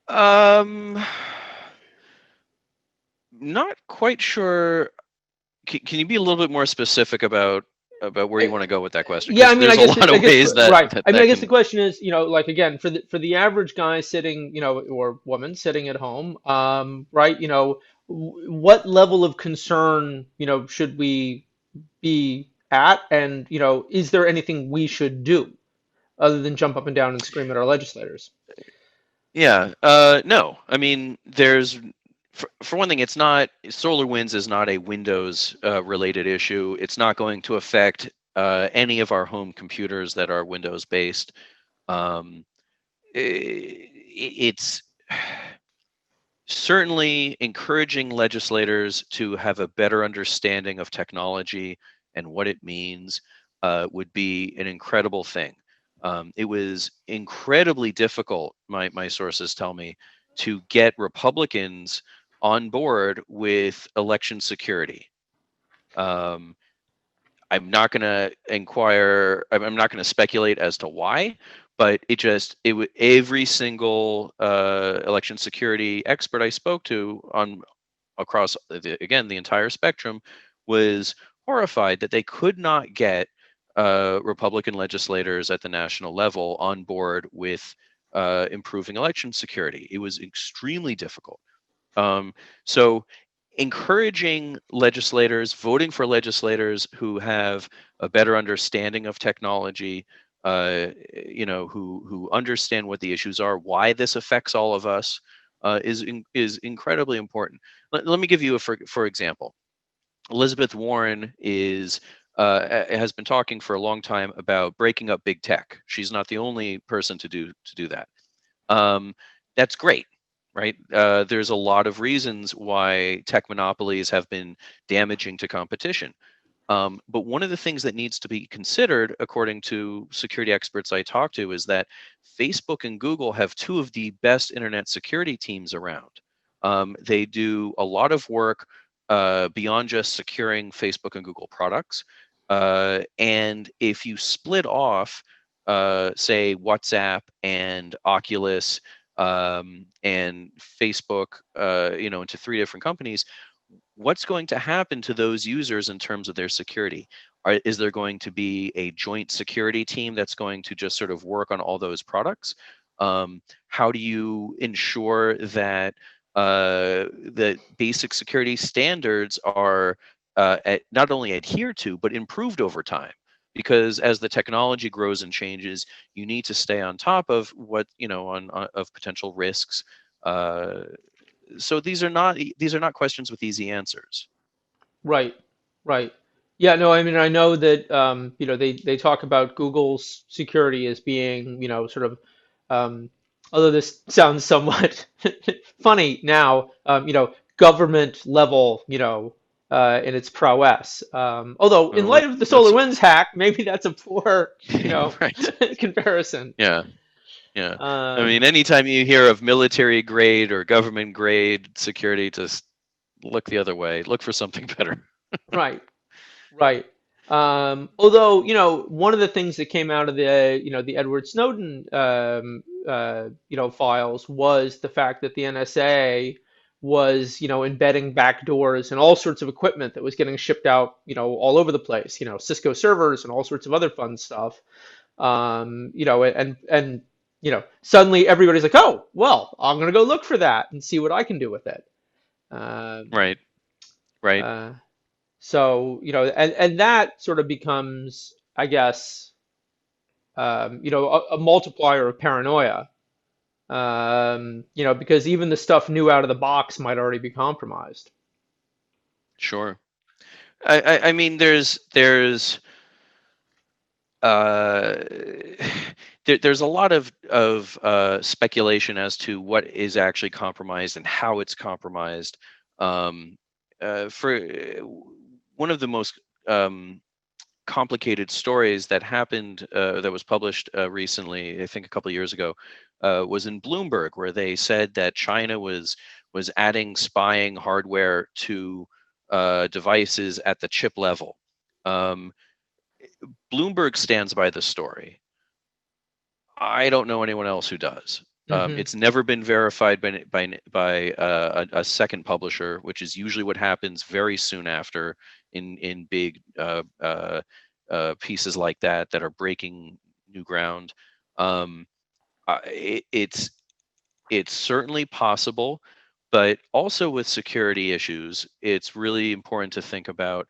Speaker 2: Um, Not quite sure. Can you be a little bit more specific about where you want to go with that question?
Speaker 1: Yeah, I
Speaker 2: Because
Speaker 1: mean,
Speaker 2: there's a lot
Speaker 1: I
Speaker 2: of
Speaker 1: guess,
Speaker 2: ways that
Speaker 1: right.
Speaker 2: that,
Speaker 1: I mean, I
Speaker 2: that
Speaker 1: guess the
Speaker 2: can.
Speaker 1: question is, like again, for the average guy sitting, or woman sitting at home, right? What level of concern, should we be at, and is there anything we should do other than jump up and down and scream at our legislators?
Speaker 2: Yeah. No. I mean, for one thing, it's not SolarWinds is not a Windows related issue. It's not going to affect any of our home computers that are Windows based. Um, it's certainly encouraging legislators to have a better understanding of technology and what it means would be an incredible thing. It was incredibly difficult, my sources tell me, to get Republicans on board with election security. Um, I'm not going to inquire. I'm not going to speculate as to why, but every single election security expert I spoke to on across again the entire spectrum was horrified that they could not get Republican legislators at the national level on board with improving election security. It was extremely difficult. Um, so encouraging legislators, voting for legislators who have a better understanding of technology, who understand what the issues are, why this affects all of us, is incredibly important. Let me give you for example. Elizabeth Warren has been talking for a long time about breaking up big tech. She's not the only person to do that. Um, that's great, right? There's a lot of reasons why tech monopolies have been damaging to competition. But one of the things that needs to be considered, according to security experts I talk to, is that Facebook and Google have two of the best internet security teams around. They do a lot of work beyond just securing Facebook and Google products. And if you split off, say, WhatsApp and Oculus and Facebook, into three different companies, what's going to happen to those users in terms of their security? Is there going to be a joint security team that's going to just sort of work on all those products? How do you ensure that the basic security standards are not only adhered to but improved over time? Because as the technology grows and changes, you need to stay on top of what on of potential risks. Uh, so these are not questions with easy answers.
Speaker 1: Right, right. Yeah, no, I mean, I know that they talk about Google's security as being, sort of, um, although this sounds somewhat funny now, government level, in its prowess. Although in light of the
Speaker 2: That's
Speaker 1: SolarWinds hack, maybe that's a poor,
Speaker 2: right.
Speaker 1: comparison.
Speaker 2: Yeah. Yeah. I
Speaker 1: Um,
Speaker 2: mean, anytime you hear of military grade or government grade security, just look the other way. Look for something better.
Speaker 1: right. Right. Although, one of the things that came out of the Edward Snowden, files was the fact that the NSA was, embedding backdoors and all sorts of equipment that was getting shipped out, all over the place, Cisco servers and all sorts of other fun stuff. Suddenly everybody's like, oh, well, I'm going to go look for that and see what I can do with it. Um,
Speaker 2: Right. Right.
Speaker 1: uh, so, and that sort of becomes, I guess, a multiplier of paranoia, because even the stuff new out of the box might already be compromised.
Speaker 2: Sure. I mean, there's uh, there's a lot of speculation as to what is actually compromised and how it's compromised. Um, for one of the most complicated stories that happened that was published recently, I think a couple of years ago, was in Bloomberg, where they said that China was adding spying hardware to devices at the chip level. Um, Bloomberg stands by the story. I don't know anyone else who does.
Speaker 1: Hmm.
Speaker 2: It's never been verified by a second publisher, which is usually what happens very soon after in big pieces like that are breaking new ground. Um, it's certainly possible, but also with security issues, it's really important to think about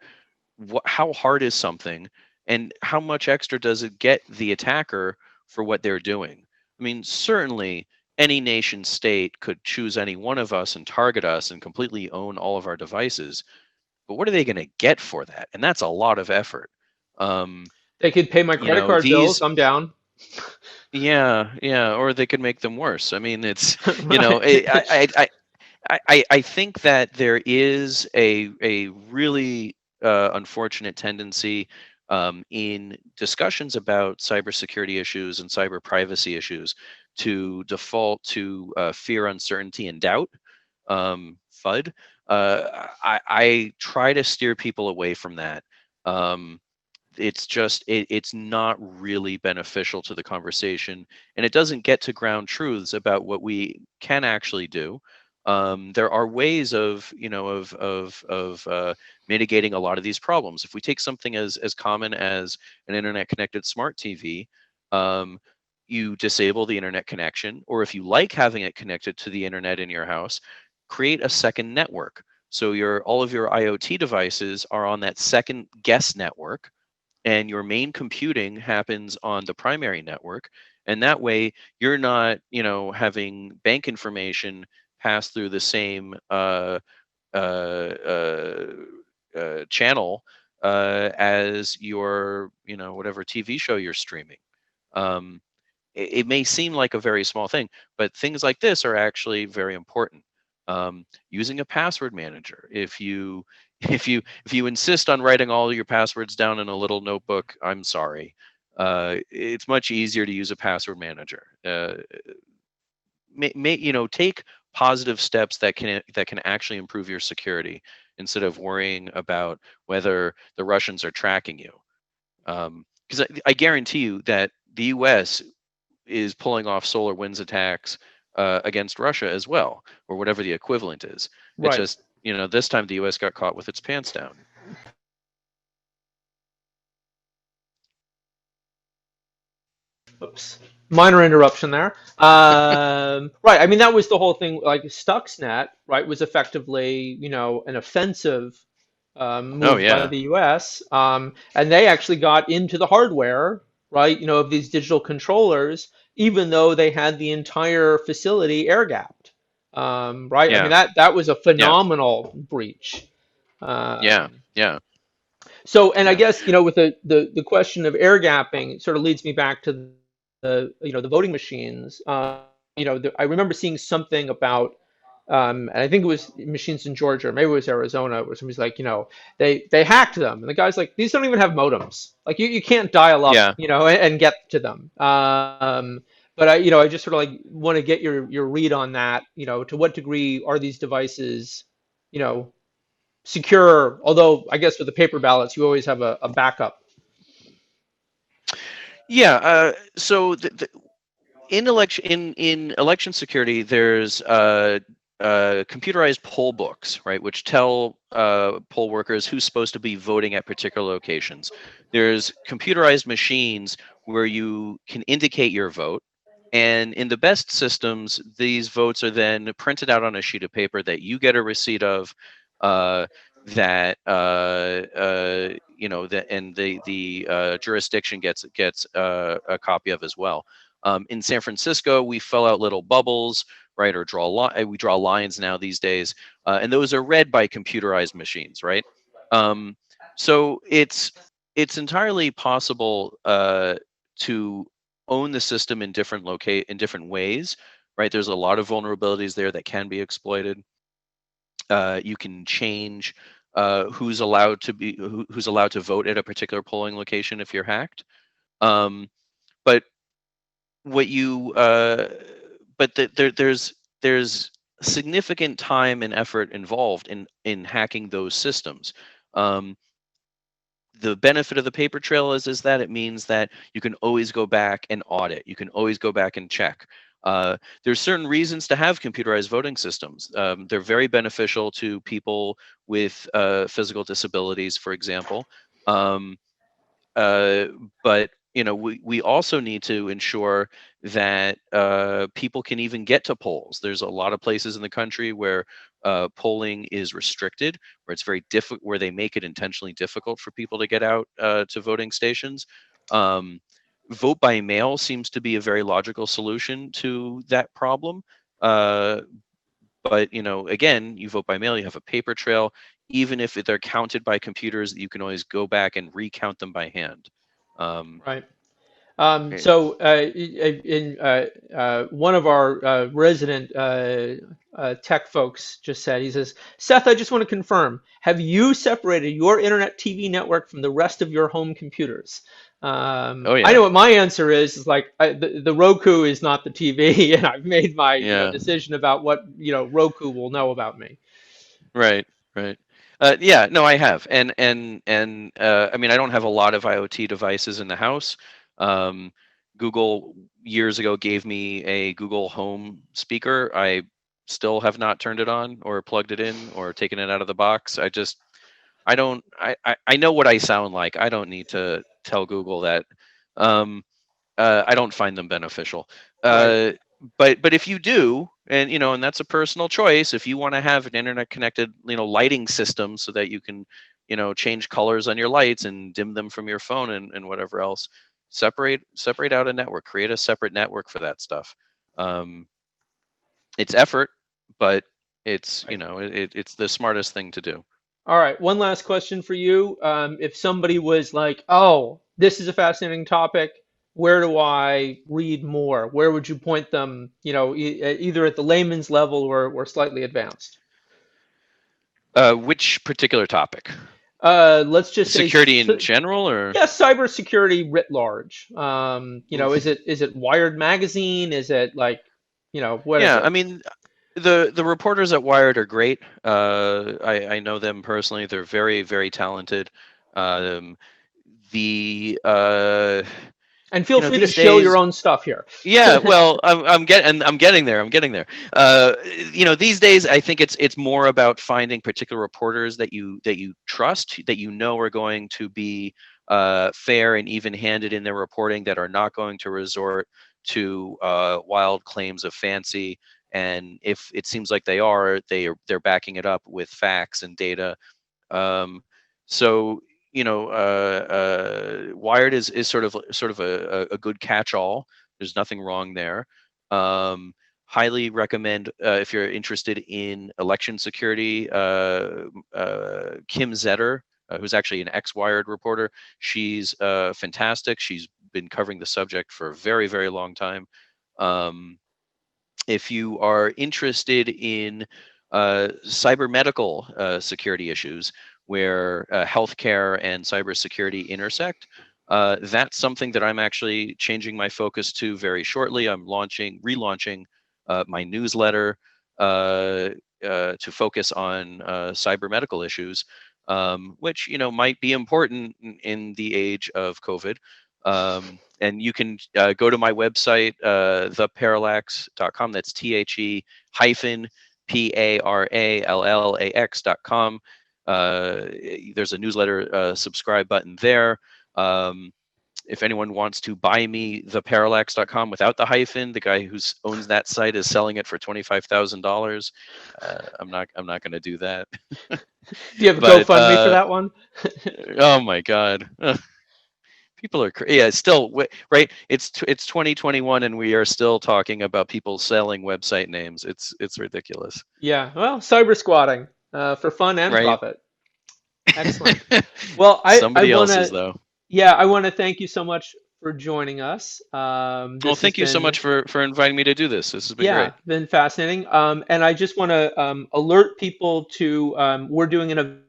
Speaker 2: how hard is something and how much extra does it get the attacker for what they're doing. I mean, certainly any nation state could choose any one of us and target us and completely own all of our devices, but what are they going to get for that? And that's a lot of effort. um,
Speaker 1: They could pay my credit card bills.
Speaker 2: these
Speaker 1: I'm down.
Speaker 2: yeah, or they could make them worse. I mean, it's
Speaker 1: Right.
Speaker 2: I think that there is a really unfortunate tendency in discussions about cybersecurity issues and cyber privacy issues to default to fear, uncertainty, and doubt. FUD. I try to steer people away from that. Um, it's not really beneficial to the conversation, and it doesn't get to ground truths about what we can actually do. There are ways of mitigating a lot of these problems. If we take something as common as an internet connected smart TV, um, you disable the internet connection, or if you like having it connected to the internet in your house, create a second network. So your all of your IoT devices are on that second guest network, and your main computing happens on the primary network, and that way you're not having bank information pass through the same uh, uh, channel as your whatever TV show you're streaming. um, it may seem like a very small thing, but things like this are actually very important. Using a password manager. If you if you insist on writing all your passwords down in a little notebook, I'm sorry. It's much easier to use a password manager. Take positive steps that can actually improve your security instead of worrying about whether the Russians are tracking you. Because I guarantee you that the U.S. is pulling off solar winds attacks against Russia as well, or whatever the equivalent is. It's
Speaker 1: Right.
Speaker 2: just this time the U.S. got caught with its pants down.
Speaker 1: Oops. Minor interruption there. Right. I mean, that was the whole thing. Like Stuxnet, right, was effectively, an offensive
Speaker 2: Oh
Speaker 1: move by
Speaker 2: yeah,
Speaker 1: the U.S. And they actually got into the hardware, right, of these digital controllers, even though they had the entire facility air gapped. Right. I mean,
Speaker 2: yeah,
Speaker 1: that was a
Speaker 2: yeah,
Speaker 1: phenomenal breach.
Speaker 2: yeah,
Speaker 1: Um,
Speaker 2: yeah,
Speaker 1: so, and I
Speaker 2: yeah,
Speaker 1: guess, with the question of air gapping, it sort of leads me back to the voting machines. I remember seeing something about, and I think it was machines in Georgia, or maybe it was Arizona, where somebody's like, they hacked them, and the guy's like, these don't even have modems. Like you can't dial up,
Speaker 2: yeah.
Speaker 1: and get to them. But I just sort of like want to get your read on that. To what degree are these devices, you know, secure? Although I guess with the paper ballots, you always have a backup.
Speaker 2: Yeah. So in election security, there's computerized poll books, right, which tell poll workers who's supposed to be voting at particular locations. There's computerized machines where you can indicate your vote, and in the best systems, these votes are then printed out on a sheet of paper that you get a receipt of. Uh, that that and the jurisdiction gets a copy of as well. In San Francisco, we fill out little bubbles, right, or we draw lines now these days, and those are read by computerized machines, right? Um, so it's entirely possible to own the system in different ways, right? There's a lot of vulnerabilities there that can be exploited. You can change who's allowed to vote at a particular polling location if you're hacked. Um, but what you but there's significant time and effort involved in hacking those systems. um, the benefit of the paper trail is that it means that you can always go back and audit, you can always go back and check. There's certain reasons to have computerized voting systems. They're very beneficial to people with physical disabilities, for example. um, uh, but we also need to ensure that people can even get to polls. There's a lot of places in the country where polling is restricted, where it's very difficult, where they make it intentionally difficult for people to get out to voting stations. Um, Vote by mail seems to be a very logical solution to that problem. Uh, but again, you vote by mail, you have a paper trail. Even if they're counted by computers, you can always go back and recount them by hand. Um,
Speaker 1: Right.
Speaker 2: eh,
Speaker 1: So in one of our resident tech folks just said, he says, Seth, I just want to confirm, have you separated your internet TV network from the rest of your home computers?
Speaker 2: oh
Speaker 1: I
Speaker 2: yeah,
Speaker 1: know what my answer is like the Roku is not the TV, and I've made my
Speaker 2: yeah,
Speaker 1: decision about what Roku will know about me.
Speaker 2: right, right. Yeah, no, I have, I mean, I don't have a lot of IoT devices in the house. Um, Google years ago gave me a Google Home speaker. I still have not turned it on or plugged it in or taken it out of the box. I don't I know what I sound like. I don't need to tell Google that. Um, I don't find them beneficial.
Speaker 1: Right.
Speaker 2: Uh, but if you do, and that's a personal choice, if you want to have an internet connected, lighting system so that you can, change colors on your lights and dim them from your phone and whatever else, separate out a network, create a separate network for that stuff. Um, it's effort, but it's
Speaker 1: Right.
Speaker 2: it's the smartest thing to do.
Speaker 1: All right, one last question for you. If somebody was like, "Oh, this is a fascinating topic. Where do I read more?" Where would you point them? Either at the layman's level or slightly advanced.
Speaker 2: Which particular topic?
Speaker 1: Let's just say,
Speaker 2: Security in general, or
Speaker 1: yeah, cybersecurity writ large. Is
Speaker 2: Oof.
Speaker 1: it Wired magazine? Is it like, what is
Speaker 2: Yeah, I
Speaker 1: it?
Speaker 2: mean, the reporters at Wired are great. I know them personally. They're very, very talented. Um, the
Speaker 1: And feel free to
Speaker 2: these
Speaker 1: show your
Speaker 2: days,
Speaker 1: own stuff here.
Speaker 2: yeah. Well, I'm getting there. I'm getting there. These days, I think it's more about finding particular reporters that you trust, that are going to be fair and even-handed in their reporting, that are not going to resort to wild claims of fancy. And if it seems like they are, they're backing it up with facts and data. Um, so Wired is sort of a good catch-all. There's nothing wrong there. Um, Highly recommend, if you're interested in election security, Kim Zetter, who's actually an ex-Wired reporter. She's fantastic. She's been covering the subject for a very, very long time. Um, if you are interested in cyber medical security issues, where healthcare and cybersecurity intersect, that's something that I'm actually changing my focus to very shortly. I'm relaunching my newsletter to focus on cyber medical issues, which might be important in the age of COVID. And you can go to my website, theparallax.com. That's THE hyphen PARALLAX.com. There's a newsletter subscribe button there. If anyone wants to buy me theparallax.com without the hyphen, the guy who owns that site is selling it for $25,000. I'm not going to do that.
Speaker 1: Do you have a
Speaker 2: But
Speaker 1: GoFundMe for that one?
Speaker 2: oh my God. People are yeah, it's still right. It's 2021 and we are still talking about people selling website names. It's ridiculous,
Speaker 1: Yeah, well, cyber squatting for fun and
Speaker 2: right?
Speaker 1: profit. Excellent. Well, I
Speaker 2: Somebody
Speaker 1: want
Speaker 2: else's
Speaker 1: to,
Speaker 2: though.
Speaker 1: yeah, I want to thank you so much for joining us.
Speaker 2: Well,
Speaker 1: This has
Speaker 2: thank you so
Speaker 1: been,
Speaker 2: much for inviting me to do this. This has been
Speaker 1: yeah,
Speaker 2: great.
Speaker 1: been fascinating. And I just want to alert people to we're doing an event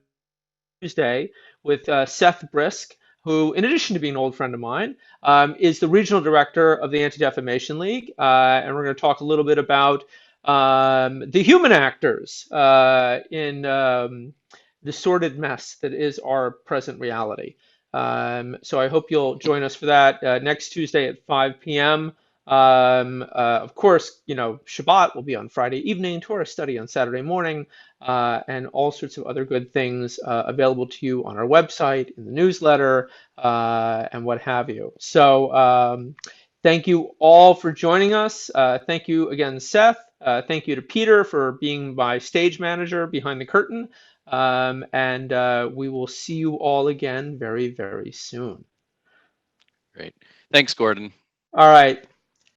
Speaker 1: Tuesday with Seth Brisk, who, in addition to being an old friend of mine, is the regional director of the Anti-Defamation League. And we're going to talk a little bit about the human actors in the sordid mess that is our present reality. So I hope you'll join us for that next Tuesday at 5 p.m. Of course, Shabbat will be on Friday evening, Torah study on Saturday morning, and all sorts of other good things available to you on our website, in the newsletter, and what have you. So thank you all for joining us. Thank you again, Seth. Thank you to Peter for being my stage manager behind the curtain. And we will see you all again very, very soon.
Speaker 2: Great. Thanks, Gordon.
Speaker 1: All right.